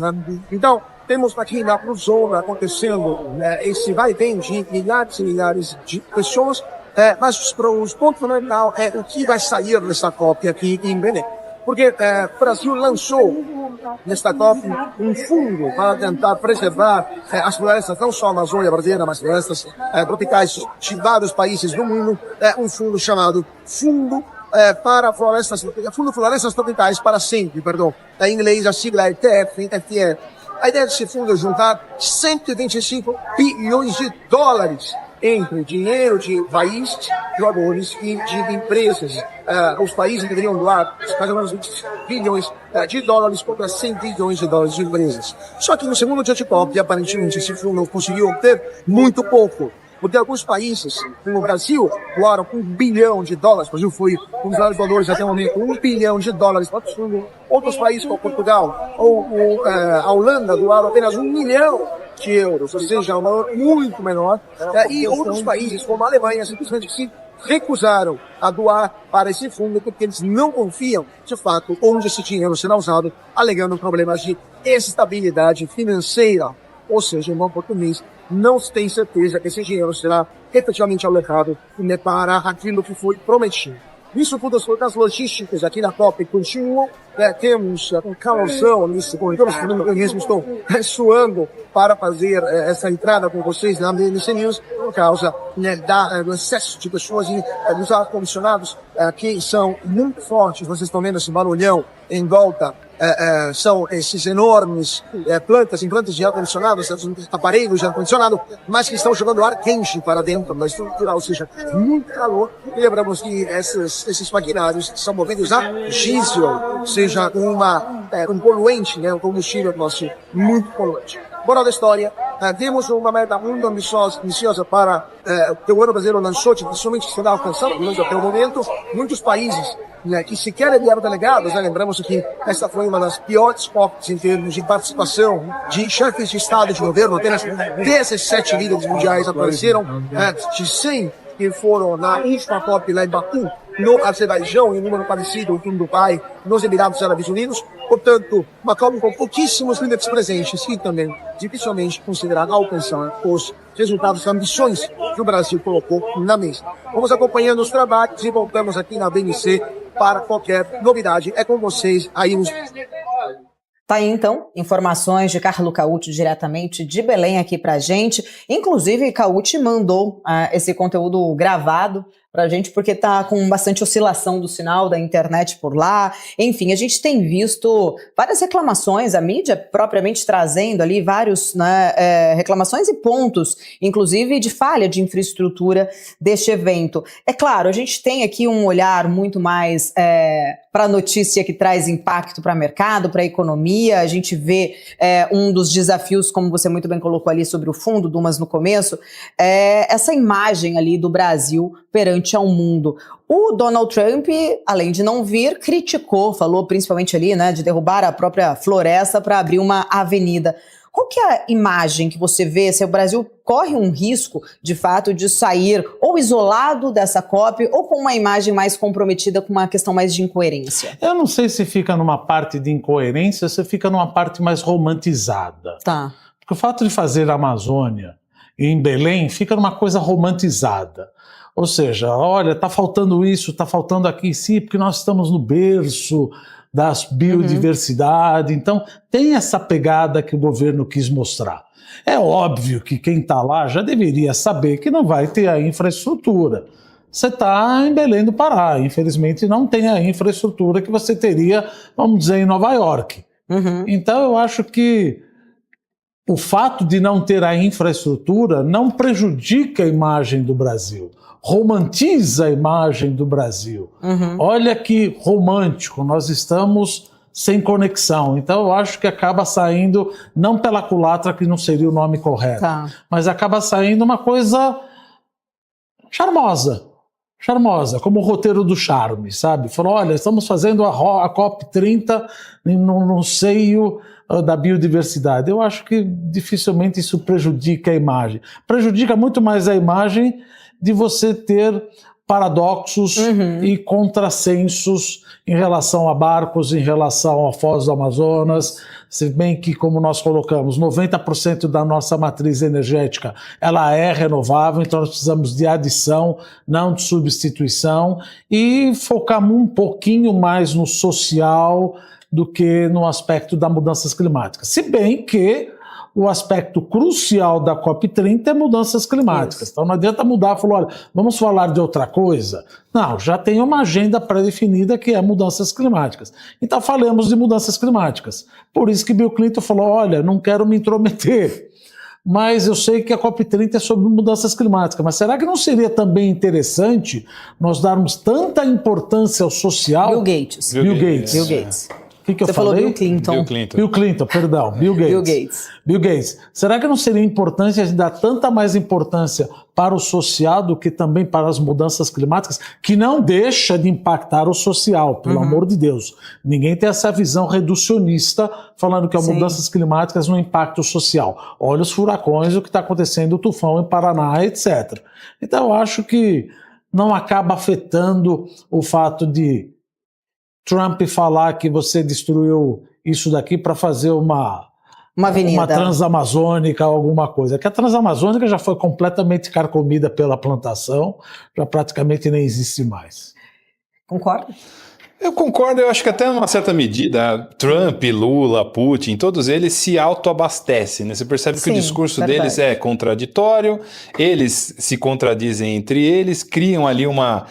Então, temos aqui na Blue Zone acontecendo esse vai e vem de milhares e milhares de pessoas, mas o ponto fundamental é o que vai sair dessa COP aqui em Belém. Porque o Brasil lançou nesta COP um fundo para tentar preservar as florestas, não só a Amazônia brasileira, mas florestas tropicais de vários países do mundo, um fundo chamado Fundo Florestas Tropicais para Sempre, em inglês a sigla é TFE. A ideia desse fundo é juntar 125 bilhões de dólares entre dinheiro de países, doadores e de empresas. Os países deveriam doar mais ou menos 20 bilhões de dólares contra 100 bilhões de dólares de empresas. Só que no segundo dia de COP, aparentemente, esse fundo conseguiu obter muito pouco. Porque alguns países, como o Brasil, doaram $1 bilhão. O Brasil foi um dos maiores doadores até o momento, $1 bilhão para o fundo. Outros países, como Portugal ou a Holanda, doaram apenas €1 milhão, ou seja, um valor muito menor. E outros países, como a Alemanha, simplesmente se recusaram a doar para esse fundo porque eles não confiam, de fato, onde esse dinheiro será usado, alegando problemas de estabilidade financeira. Ou seja, em bom português, não se tem certeza que esse dinheiro será efetivamente alocado para aquilo que foi prometido. Isso tudo, as logísticas aqui na COP continuam. Temos um calorão nesse corredor, eu mesmo estou suando para fazer essa entrada com vocês na BMC News, por causa do excesso de pessoas e dos ar-condicionados que são muito fortes. Vocês estão vendo esse barulhão em volta. São esses enormes plantas de ar-condicionado, esses aparelhos de ar-condicionado, mas que estão jogando ar quente para dentro da estrutura, ou seja, muito calor. E lembramos que esses maquinários são movidos a diesel, ou seja, um poluente, um combustível nosso muito poluente. Moral da história, temos uma meta muito ambiciosa para que o governo brasileiro lançou, dificilmente se dá alcançado, pelo menos até o momento. Muitos países que sequer enviaram delegados, lembramos que esta foi uma das piores COPs em termos de participação de chefes de Estado e de governo. Apenas 17 líderes mundiais apareceram, de 100 que foram na última COP lá em Baku, no Azerbaijão, em um número parecido com o Dubai, nos Emirados Árabes Unidos. Portanto, uma COP com pouquíssimos líderes presentes e também dificilmente considerada alcançar os resultados e ambições que o Brasil colocou na mesa. Vamos acompanhando os trabalhos e voltamos aqui na BNC para qualquer novidade. É com vocês aí nos... Tá aí, então, informações de Carlo Cauti diretamente de Belém aqui pra gente. Inclusive, Cauti mandou esse conteúdo gravado pra gente, porque tá com bastante oscilação do sinal da internet por lá. Enfim, a gente tem visto várias reclamações, a mídia propriamente trazendo ali vários reclamações e pontos, inclusive de falha de infraestrutura deste evento. É claro, a gente tem aqui um olhar muito mais para a notícia que traz impacto para o mercado, para a economia. A gente vê um dos desafios, como você muito bem colocou ali sobre o fundo, Dumas, no começo, essa imagem ali do Brasil perante ao mundo. O Donald Trump, além de não vir, criticou, falou principalmente ali, de derrubar a própria floresta para abrir uma avenida. Qual que é a imagem que você vê? Se o Brasil corre um risco, de fato, de sair ou isolado dessa COP ou com uma imagem mais comprometida com uma questão mais de incoerência? Eu não sei se fica numa parte de incoerência, se fica numa parte mais romantizada. Tá. Porque o fato de fazer a Amazônia em Belém fica numa coisa romantizada. Ou seja, olha, está faltando isso, está faltando aqui, sim, porque nós estamos no berço da biodiversidade. Então, tem essa pegada que o governo quis mostrar. É óbvio que quem está lá já deveria saber que não vai ter a infraestrutura. Você está em Belém do Pará, infelizmente não tem a infraestrutura que você teria, vamos dizer, em Nova York. Então, eu acho que o fato de não ter a infraestrutura não prejudica a imagem do Brasil, romantiza a imagem do Brasil. Olha que romântico, nós estamos sem conexão. Então eu acho que acaba saindo, não pela culatra, que não seria o nome correto, mas acaba saindo uma coisa charmosa, como o roteiro do Charme, sabe? Falou, olha, estamos fazendo a COP30 no seio da biodiversidade. Eu acho que dificilmente isso prejudica a imagem. Prejudica muito mais a imagem de você ter paradoxos e contrassensos em relação a barcos, em relação à Foz do Amazonas, se bem que, como nós colocamos, 90% da nossa matriz energética ela é renovável, então nós precisamos de adição, não de substituição, e focar um pouquinho mais no social do que no aspecto das mudanças climáticas. Se bem que o aspecto crucial da COP30 é mudanças climáticas. Isso. Então não adianta mudar e falar, olha, vamos falar de outra coisa. Não, já tem uma agenda pré-definida que é mudanças climáticas. Então falemos de mudanças climáticas. Por isso que Bill Clinton falou, olha, não quero me intrometer, mas eu sei que a COP30 é sobre mudanças climáticas. Mas será que não seria também interessante nós darmos tanta importância ao social? Bill Gates. Bill Gates. Que Você falou Bill Clinton. Bill Gates. Bill Gates. Será que não seria importante a gente dar tanta mais importância para o social do que também para as mudanças climáticas, que não deixa de impactar o social, pelo amor de Deus. Ninguém tem essa visão reducionista falando que as mudanças climáticas não impactam o social. Olha os furacões, o que está acontecendo, o tufão em Paraná, etc. Então eu acho que não acaba afetando o fato de Trump falar que você destruiu isso daqui para fazer uma avenida, uma transamazônica, alguma coisa. Que a transamazônica já foi completamente carcomida pela plantação, já praticamente nem existe mais. Concorda? Eu concordo, eu acho que até uma certa medida, Trump, Lula, Putin, todos eles se autoabastecem, né? Você percebe que o discurso deles é contraditório, eles se contradizem entre eles, criam ali uma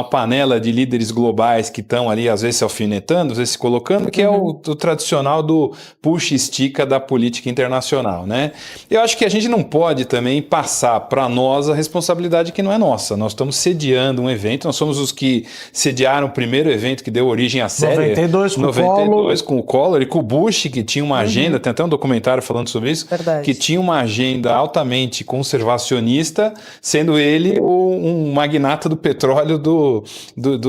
panela de líderes globais que estão ali, às vezes se alfinetando, às vezes se colocando, que é o tradicional do puxa e estica da política internacional, né? Eu acho que a gente não pode também passar para nós a responsabilidade que não é nossa. Nós estamos sediando um evento, nós somos os que sediaram o primeiro evento que deu deu origem à série. 92 com 92 com o Collor e com o Bush, que tinha uma agenda, tem até um documentário falando sobre isso, Verdade. que tinha uma agenda altamente conservacionista, sendo ele um magnata do petróleo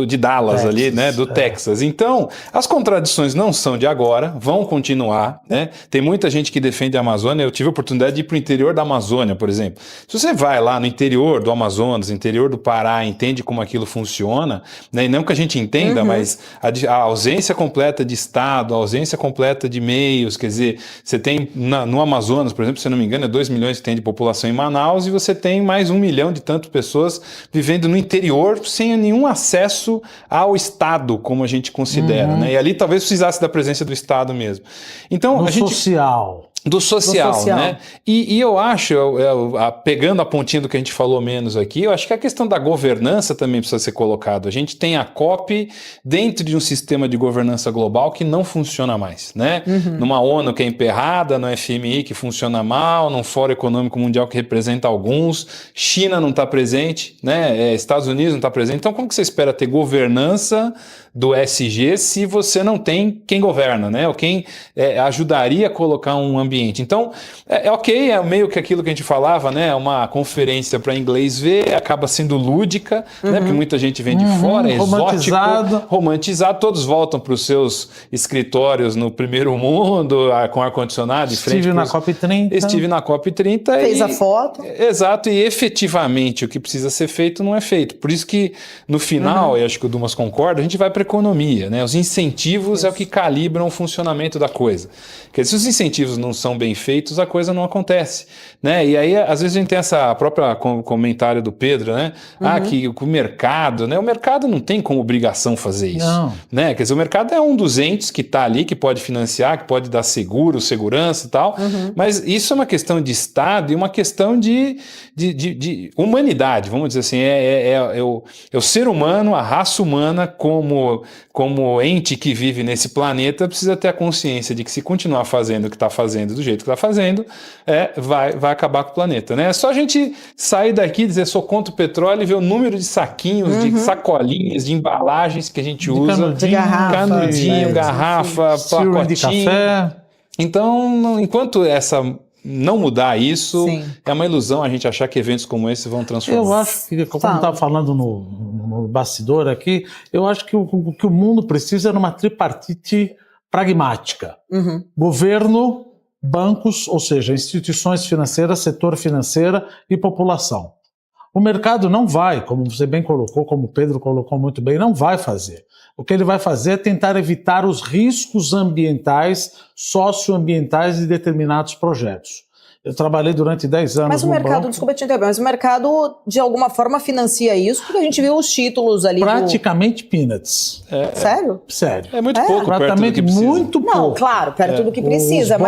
de Dallas, Texas, ali, né, do Texas. Então, as contradições não são de agora, vão continuar, né? Tem muita gente que defende a Amazônia. Eu tive a oportunidade de ir para o interior da Amazônia, por exemplo. Se você vai lá no interior do Amazonas, interior do Pará, entende como aquilo funciona, né? E não que a gente entenda, mas a ausência completa de Estado, a ausência completa de meios, quer dizer, você tem no Amazonas, por exemplo, se eu não me engano, é 2 milhões que tem de população em Manaus, e você tem mais 1 milhão de tantas pessoas vivendo no interior sem nenhum acesso ao Estado, como a gente considera, né? E ali talvez precisasse da presença do Estado mesmo. Então, No social. Do social, né? E eu acho, pegando a pontinha do que a gente falou menos aqui, eu acho que a questão da governança também precisa ser colocada. A gente tem a COP dentro de um sistema de governança global que não funciona mais, né? Numa ONU que é emperrada, no FMI que funciona mal, num Fórum Econômico Mundial que representa alguns, China não está presente, né? Estados Unidos não está presente. Então, como que você espera ter governança do SG se você não tem quem governa, né? Ou quem ajudaria a colocar um ambiente. Então, ok, é meio que aquilo que a gente falava, né? Uma conferência para inglês ver, acaba sendo lúdica, né? Porque muita gente vem de fora, é exótico, romantizado, todos voltam para os seus escritórios no primeiro mundo, com ar-condicionado, de frente. Estive na COP30. Estive na COP30. Fez a foto. Exato, e efetivamente o que precisa ser feito não é feito. Por isso que, no final, eu acho que o Dumas concorda, a gente vai para a economia, né? Os incentivos é o que calibram o funcionamento da coisa. Porque se os incentivos não são bem feitos, a coisa não acontece, né? E aí, às vezes, a gente tem essa própria comentário do Pedro, né? Que o mercado, né? O mercado não tem como obrigação fazer isso, né? Quer dizer, o mercado é um dos entes que está ali, que pode financiar, que pode dar seguro, segurança e tal, mas isso é uma questão de Estado e uma questão de humanidade, vamos dizer assim, é o ser humano, a raça humana como ente que vive nesse planeta precisa ter a consciência de que se continuar fazendo o que está fazendo do jeito que está fazendo, vai acabar com o planeta, né? É só a gente sair daqui e dizer sou contra o petróleo e ver o número de saquinhos, de sacolinhas, de embalagens que a gente usa, canudinho, garrafa, pacotinho. De café. Então, enquanto não mudar isso, é uma ilusão a gente achar que eventos como esse vão transformar. Eu acho que, como eu estava falando no bastidor aqui, eu acho que o que o mundo precisa é uma tripartite pragmática. Governo, bancos, ou seja, instituições financeiras, setor financeiro e população. O mercado não vai, como você bem colocou, como o Pedro colocou muito bem, não vai fazer. O que ele vai fazer é tentar evitar os riscos ambientais, socioambientais de determinados projetos. Eu trabalhei durante 10 anos Mas o mercado, desculpa te interromper, mas o mercado de alguma forma financia isso, porque a gente viu os títulos ali. Praticamente peanuts. Sério? Sério. É muito pouco, praticamente muito pouco. Não, claro, perto do que precisa,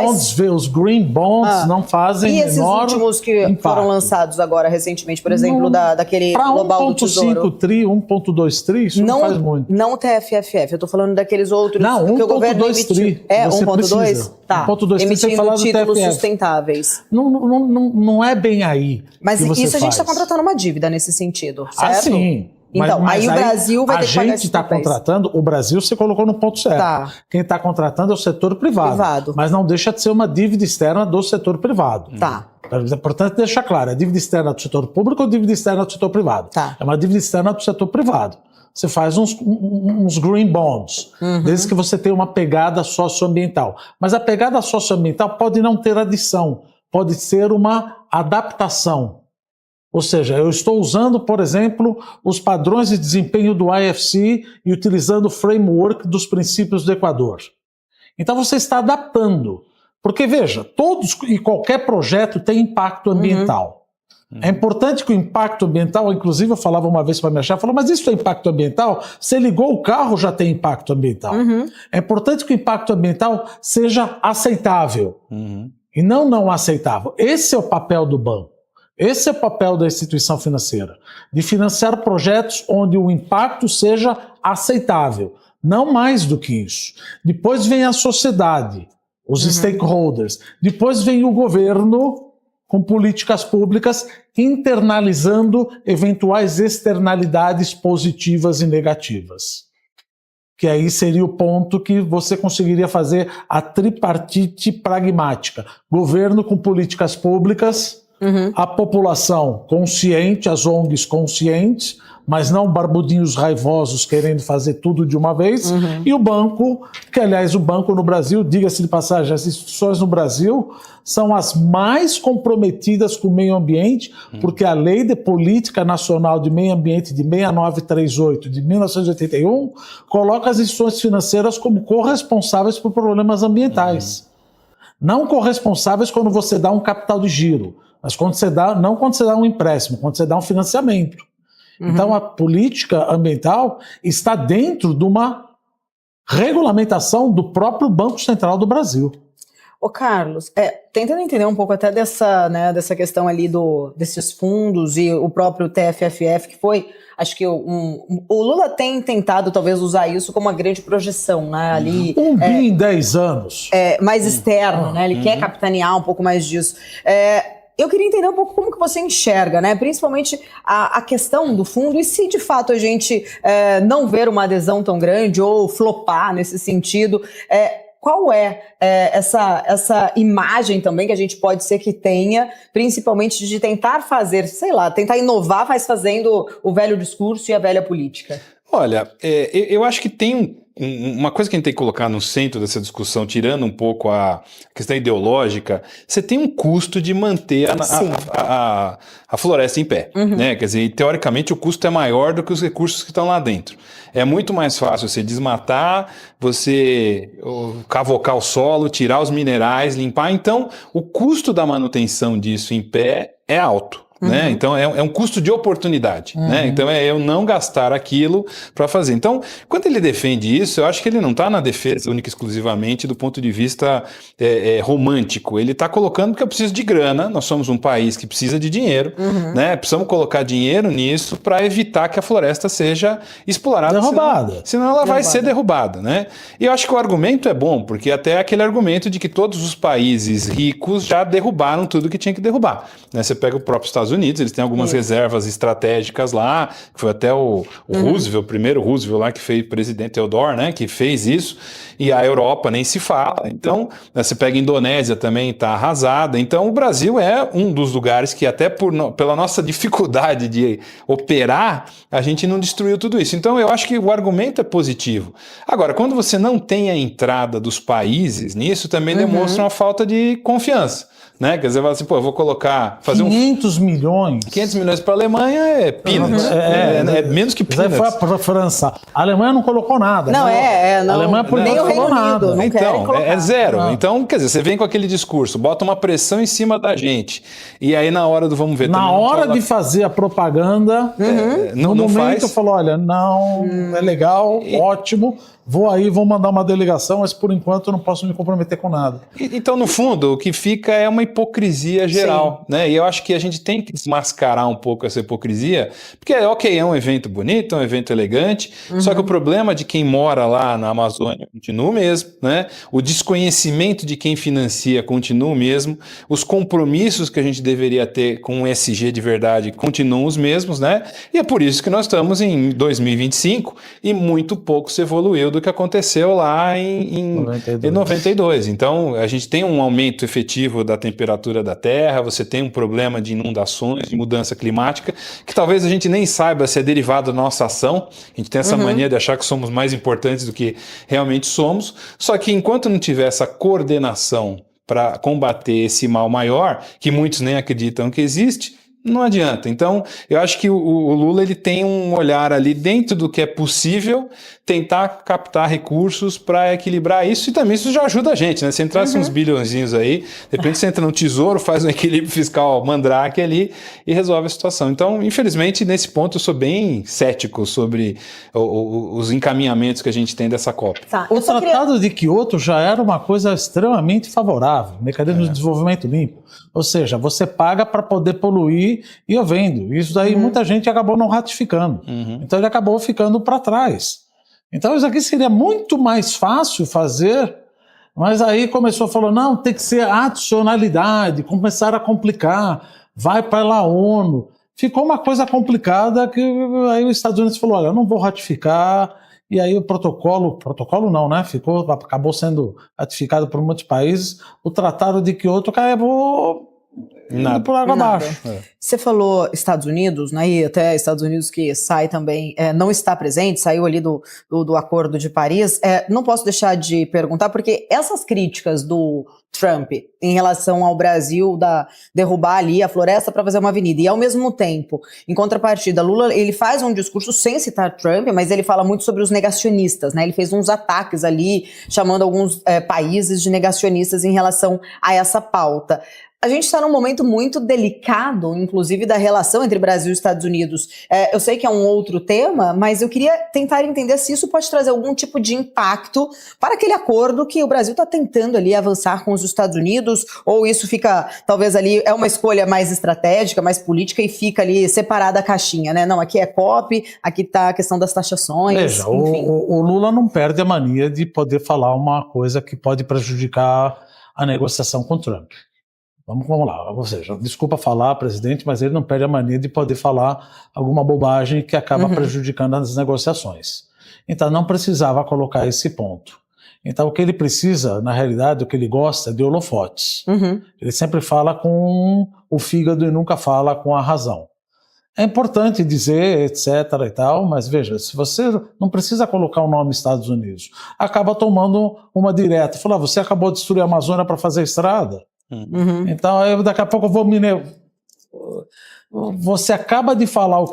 Os green bonds não fazem menor. E esses últimos que impacto. Foram lançados agora recentemente, por exemplo, daquele Global do Tesouro. 1,5 tri, 1,2 tri, isso não faz muito. Não o TFFF, eu tô falando daqueles outros. Não, 1,2 tri. 1,2? Tá. 1,2 tri sem falar do títulos TFF. sustentáveis. Não é bem aí. Mas que você isso a gente está faz. contratando uma dívida nesse sentido, certo? Sim. Então, mas aí o Brasil vai ter que pagar A gente está contratando, o Brasil você colocou no ponto certo. Tá. Quem está contratando é o setor privado. Mas não deixa de ser uma dívida externa do setor privado. Tá. É importante deixar claro, é dívida externa do setor público ou dívida externa do setor privado? Tá. É uma dívida externa do setor privado. Você faz uns green bonds, desde que você tenha uma pegada socioambiental. Mas a pegada socioambiental pode não ter adição, pode ser uma adaptação. Ou seja, eu estou usando, por exemplo, os padrões de desempenho do IFC e utilizando o framework dos princípios do Equador. Então você está adaptando. Porque, veja, todos e qualquer projeto tem impacto ambiental. É importante que o impacto ambiental, inclusive eu falava uma vez para a minha chefe, mas isso é impacto ambiental? Você ligou o carro, já tem impacto ambiental. É importante que o impacto ambiental seja aceitável e não aceitável. Esse é o papel do banco. Esse é o papel da instituição financeira, de financiar projetos onde o impacto seja aceitável, não mais do que isso. Depois vem a sociedade, os stakeholders, depois vem o governo com políticas públicas internalizando eventuais externalidades positivas e negativas. que aí seria o ponto que você conseguiria fazer a tripartite pragmática. Governo com políticas públicas, a população consciente, as ONGs conscientes, mas não barbudinhos raivosos querendo fazer tudo de uma vez, e o banco, que aliás o banco no Brasil, diga-se de passagem, as instituições no Brasil são as mais comprometidas com o meio ambiente, porque a Lei de Política Nacional de Meio Ambiente de 6938 de 1981 coloca as instituições financeiras como corresponsáveis por problemas ambientais. Não corresponsáveis quando você dá um capital de giro, mas não quando você dá um empréstimo, quando você dá um financiamento. Então a política ambiental está dentro de uma regulamentação do próprio Banco Central do Brasil. Ô Carlos, tentando entender um pouco até dessa questão ali desses fundos e o próprio TFFF, que foi, acho que o Lula tem tentado talvez usar isso como uma grande projeção, né, ali. Bi em 10 anos. Mais externo, né, ele quer capitanear um pouco mais disso. Eu queria entender um pouco como que você enxerga, né, principalmente a questão do fundo e se de fato a gente não ver uma adesão tão grande ou flopar nesse sentido, qual é essa imagem também que a gente pode ser que tenha, principalmente de tentar fazer, sei lá, tentar inovar, mas fazendo o velho discurso e a velha política? Olha, eu acho que tem uma coisa que a gente tem que colocar no centro dessa discussão, tirando um pouco a questão ideológica, você tem um custo de manter a floresta em pé, né? Quer dizer, teoricamente o custo é maior do que os recursos que estão lá dentro. É muito mais fácil você desmatar, você cavocar o solo, tirar os minerais, limpar. Então, o custo da manutenção disso em pé é alto. Né? Então é um custo de oportunidade, né? Então é eu não gastar aquilo para fazer. Então, quando ele defende isso, eu acho que ele não está na defesa única e exclusivamente do ponto de vista romântico. Ele está colocando que eu preciso de grana, nós somos um país que precisa de dinheiro, né? Precisamos colocar dinheiro nisso para evitar que a floresta seja explorada. Derrubada. Senão ela vai ser derrubada, né? E eu acho que o argumento é bom, porque até aquele argumento de que todos os países ricos já derrubaram tudo que tinha que derrubar, né? Você pega o próprio Estados Unidos, eles têm algumas reservas estratégicas lá, que foi até o Roosevelt, o primeiro Roosevelt lá que fez, presidente Theodore, né, que fez isso, e a Europa nem se fala. Então, você pega a Indonésia também, está arrasada. Então, o Brasil é um dos lugares que até pela nossa dificuldade de operar, a gente não destruiu tudo isso. Então, eu acho que o argumento é positivo. Agora, quando você não tem a entrada dos países nisso, também demonstra uma falta de confiança. Né? Quer dizer, fala assim, eu vou fazer 500 milhões. 500 milhões para a Alemanha é peanuts. É menos que peanuts. Foi para a França. A Alemanha não colocou nada. Não, não. A Alemanha por nem o Reino Unido. Não então, é zero. Então, quer dizer, você vem com aquele discurso, bota uma pressão em cima da gente. E aí, na hora do vamos ver... Na hora de fazer a propaganda, no momento falou, olha, não, é legal, ótimo, vou mandar uma delegação, mas por enquanto eu não posso me comprometer com nada. Então, no fundo, o que fica é uma hipocrisia geral, né? E eu acho que a gente tem que mascarar um pouco essa hipocrisia, porque, é um evento bonito, é um evento elegante, só que o problema de quem mora lá na Amazônia continua o mesmo, né? O desconhecimento de quem financia continua o mesmo, os compromissos que a gente deveria ter com o ESG de verdade continuam os mesmos, né? E é por isso que nós estamos em 2025 e muito pouco se evoluiu do que aconteceu lá em 92. Então, a gente tem um aumento efetivo da temperatura da Terra, você tem um problema de inundações, de mudança climática, que talvez a gente nem saiba se é derivado da nossa ação. A gente tem essa mania de achar que somos mais importantes do que realmente somos. Só que enquanto não tiver essa coordenação para combater esse mal maior, que muitos nem acreditam que existe, não adianta. Então, eu acho que o Lula ele tem um olhar ali dentro do que é possível, tentar captar recursos para equilibrar isso, e também isso já ajuda a gente, né? Se entrasse uns bilhõezinhos aí, de repente você entra no Tesouro, faz um equilíbrio fiscal mandrake ali e resolve a situação. Então, infelizmente, nesse ponto eu sou bem cético sobre os encaminhamentos que a gente tem dessa COP. Tá, o Tratado de Kyoto já era uma coisa extremamente favorável, mecanismo de desenvolvimento limpo. Ou seja, você paga para poder poluir e eu vendo. Isso daí muita gente acabou não ratificando. Então ele acabou ficando para trás. Então isso aqui seria muito mais fácil fazer, mas aí começou a falar, não, tem que ser adicionalidade, começaram a complicar, vai para a ONU. Ficou uma coisa complicada que aí os Estados Unidos falou, olha, eu não vou ratificar e aí o protocolo não, né? Acabou sendo ratificado por muitos países, o Tratado de Kyoto acabou indo por água abaixo. Você falou Estados Unidos, né? E até Estados Unidos que sai também, não está presente, saiu ali do Acordo de Paris. Não posso deixar de perguntar, porque essas críticas do Trump em relação ao Brasil, derrubar ali a floresta para fazer uma avenida, e ao mesmo tempo, em contrapartida, Lula, ele faz um discurso sem citar Trump, mas ele fala muito sobre os negacionistas, né? Ele fez uns ataques ali, chamando alguns países de negacionistas em relação a essa pauta. A gente está num momento muito delicado, inclusive, da relação entre Brasil e Estados Unidos. Eu sei que é um outro tema, mas eu queria tentar entender se isso pode trazer algum tipo de impacto para aquele acordo que o Brasil está tentando ali avançar com os Estados Unidos, ou isso fica, talvez ali, é uma escolha mais estratégica, mais política e fica ali separada a caixinha, né? Não, aqui é COP, aqui está a questão das taxações, Veja, enfim. o Lula não perde a mania de poder falar uma coisa que pode prejudicar a negociação com o Trump. Vamos lá, ou seja, desculpa falar, presidente, mas ele não perde a mania de poder falar alguma bobagem que acaba prejudicando as negociações. Então não precisava colocar esse ponto. Então o que ele precisa, na realidade, o que ele gosta é de holofotes. Ele sempre fala com o fígado e nunca fala com a razão. É importante dizer, etc. e tal, mas veja, se você não precisa colocar o nome Estados Unidos, acaba tomando uma direta. Fala, você acabou de destruir a Amazônia para fazer estrada? Então, daqui a pouco eu vou Você acaba de falar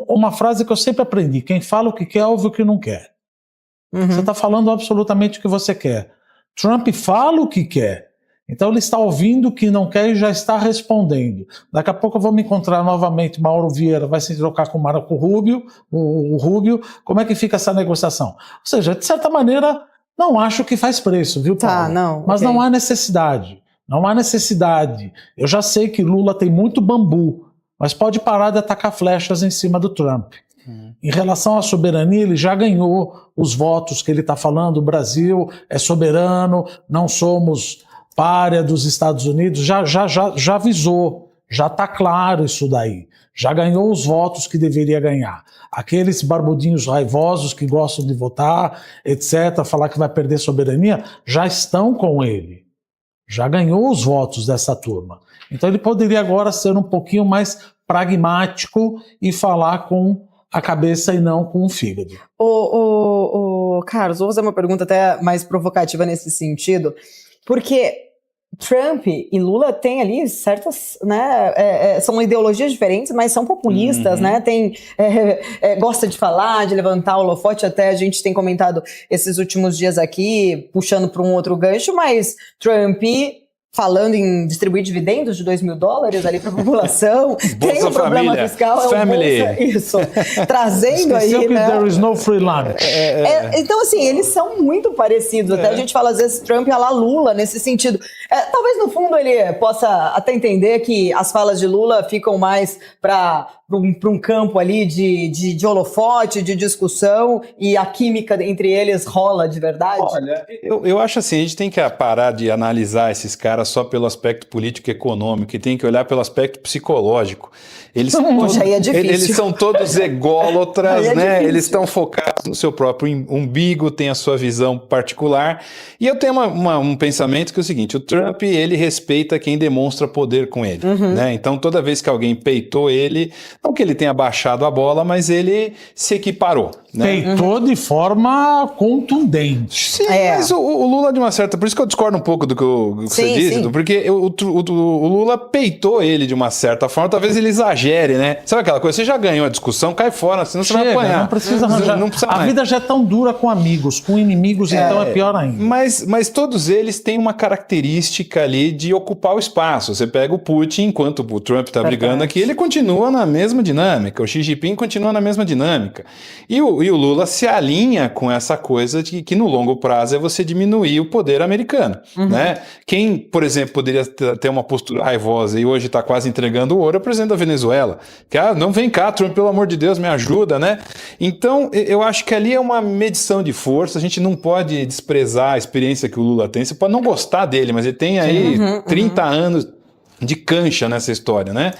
uma frase que eu sempre aprendi: quem fala o que quer, ouve o que não quer. Você está falando absolutamente o que você quer. Trump fala o que quer. Então ele está ouvindo o que não quer e já está respondendo. Daqui a pouco eu vou me encontrar novamente, Mauro Vieira vai se trocar com o Marco Rubio, o Rubio. Como é que fica essa negociação? Ou seja, de certa maneira, não acho que faz preço, viu, Paulo? Não, mas não há necessidade. Não há necessidade. Eu já sei que Lula tem muito bambu, mas pode parar de atacar flechas em cima do Trump. Em relação à soberania, ele já ganhou os votos que ele está falando. O Brasil é soberano, não somos párea dos Estados Unidos. Já avisou, já está claro isso daí. Já ganhou os votos que deveria ganhar. Aqueles barbudinhos raivosos que gostam de votar, etc., falar que vai perder soberania, já estão com ele. Já ganhou os votos dessa turma. Então ele poderia agora ser um pouquinho mais pragmático e falar com a cabeça e não com o fígado. Carlos, vou fazer uma pergunta até mais provocativa nesse sentido, porque Trump e Lula têm ali certas, né, são ideologias diferentes, mas são populistas, né, gosta de falar, de levantar o holofote, até a gente tem comentado esses últimos dias aqui, puxando para um outro gancho, mas Trump falando em distribuir dividendos de $2.000 ali para a população, tem um problema fiscal, isso, trazendo aí, que né? There is no free lunch. Então, assim, eles são muito parecidos, até a gente fala às vezes Trump a la Lula nesse sentido. Talvez no fundo ele possa até entender que as falas de Lula ficam mais para um campo ali de holofote, de discussão, e a química entre eles rola de verdade? Olha, eu acho assim, a gente tem que parar de analisar esses caras só pelo aspecto político e econômico, e tem que olhar pelo aspecto psicológico. Eles são todos ególatras, né? Eles estão focados no seu próprio umbigo, têm a sua visão particular. E eu tenho um pensamento que é o seguinte: o Trump, ele respeita quem demonstra poder com ele, né? Então, toda vez que alguém peitou ele, não que ele tenha baixado a bola, mas ele se equiparou, né? Peitou de forma contundente. Sim, mas o Lula, de uma certa... Por isso que eu discordo um pouco do que você disse, porque o Lula peitou ele de uma certa forma, talvez ele exagere, né? Sabe aquela coisa? Você já ganhou a discussão, cai fora, senão você vai apanhar. Não precisa arranjar. Não precisa a mais. Vida já é tão dura com amigos, com inimigos, então é pior ainda. Mas todos eles têm uma característica ali de ocupar o espaço. Você pega o Putin, enquanto o Trump está brigando aqui, ele continua na mesma dinâmica. O Xi Jinping continua na mesma dinâmica. E o Lula se alinha com essa coisa de que no longo prazo é você diminuir o poder americano, né? Quem, por exemplo, poderia ter uma postura raivosa e hoje está quase entregando o ouro é o presidente da Venezuela. Que, não vem cá, Trump, pelo amor de Deus, me ajuda, né? Então, eu acho que ali é uma medição de força. A gente não pode desprezar a experiência que o Lula tem. Você pode não gostar dele, mas ele tem aí 30 anos de cancha nessa história, né?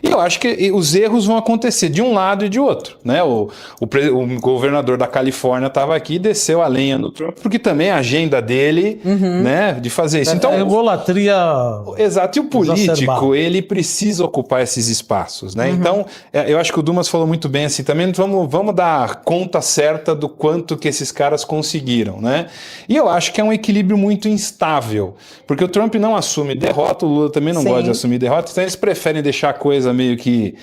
E eu acho que os erros vão acontecer de um lado e de outro, né? O governador da Califórnia estava aqui e desceu a lenha no Trump, porque também a agenda dele, né, de fazer isso. Então, a egolatria. Exato, e o político, exacerbada. ele precisa ocupar esses espaços, né? Então, eu acho que o Dumas falou muito bem assim, também vamos dar conta certa do quanto que esses caras conseguiram, né? E eu acho que é um equilíbrio muito instável, porque o Trump não assume derrota, o Lula também não gosta de assumir derrota, então eles preferem deixar a coisa meio que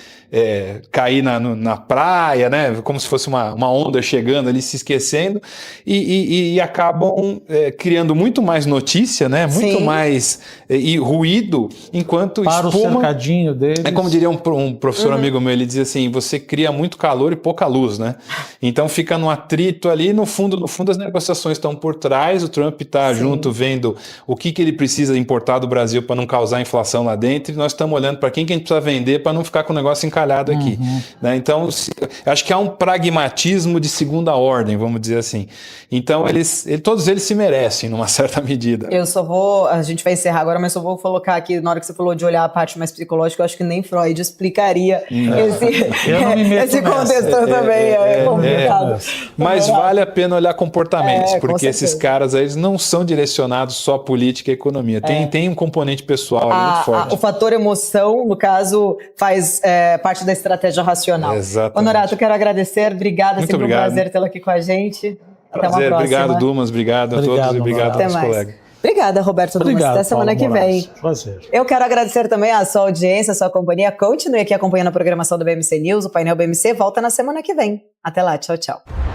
cair na praia, né? Como se fosse uma onda chegando ali, se esquecendo, e acabam criando muito mais notícia, né? Muito mais e ruído, enquanto para o cercadinho deles. É como diria um professor amigo meu, ele dizia assim, você cria muito calor e pouca luz, né? Então fica num atrito ali, no fundo as negociações estão por trás, o Trump está junto vendo o que ele precisa importar do Brasil para não causar inflação lá dentro, e nós estamos olhando para quem que a gente precisa vender para não ficar com o negócio encalhado aqui, né? Então, acho que há um pragmatismo de segunda ordem, vamos dizer assim. Então, todos eles se merecem, numa certa medida. A gente vai encerrar agora, mas só vou colocar aqui, na hora que você falou de olhar a parte mais psicológica, eu acho que nem Freud explicaria esse contexto também, é complicado. Mas vale a pena olhar comportamentos, porque esses caras aí, eles não são direcionados só à política e à economia, tem um componente pessoal muito forte. O fator emoção, no caso, faz parte da estratégia racional. Exatamente. Honorato, quero agradecer, obrigada, muito sempre obrigado. Um prazer tê-lo aqui com a gente. Até uma Prazer, próxima. obrigado Dumas, obrigado a todos e obrigado aos colegas. Obrigada, Roberto Dumas. Até semana que vem. Prazer. Eu quero agradecer também a sua audiência, a sua companhia. Continue aqui acompanhando a programação do BMC News. O painel BMC volta na semana que vem. Até lá, tchau, tchau.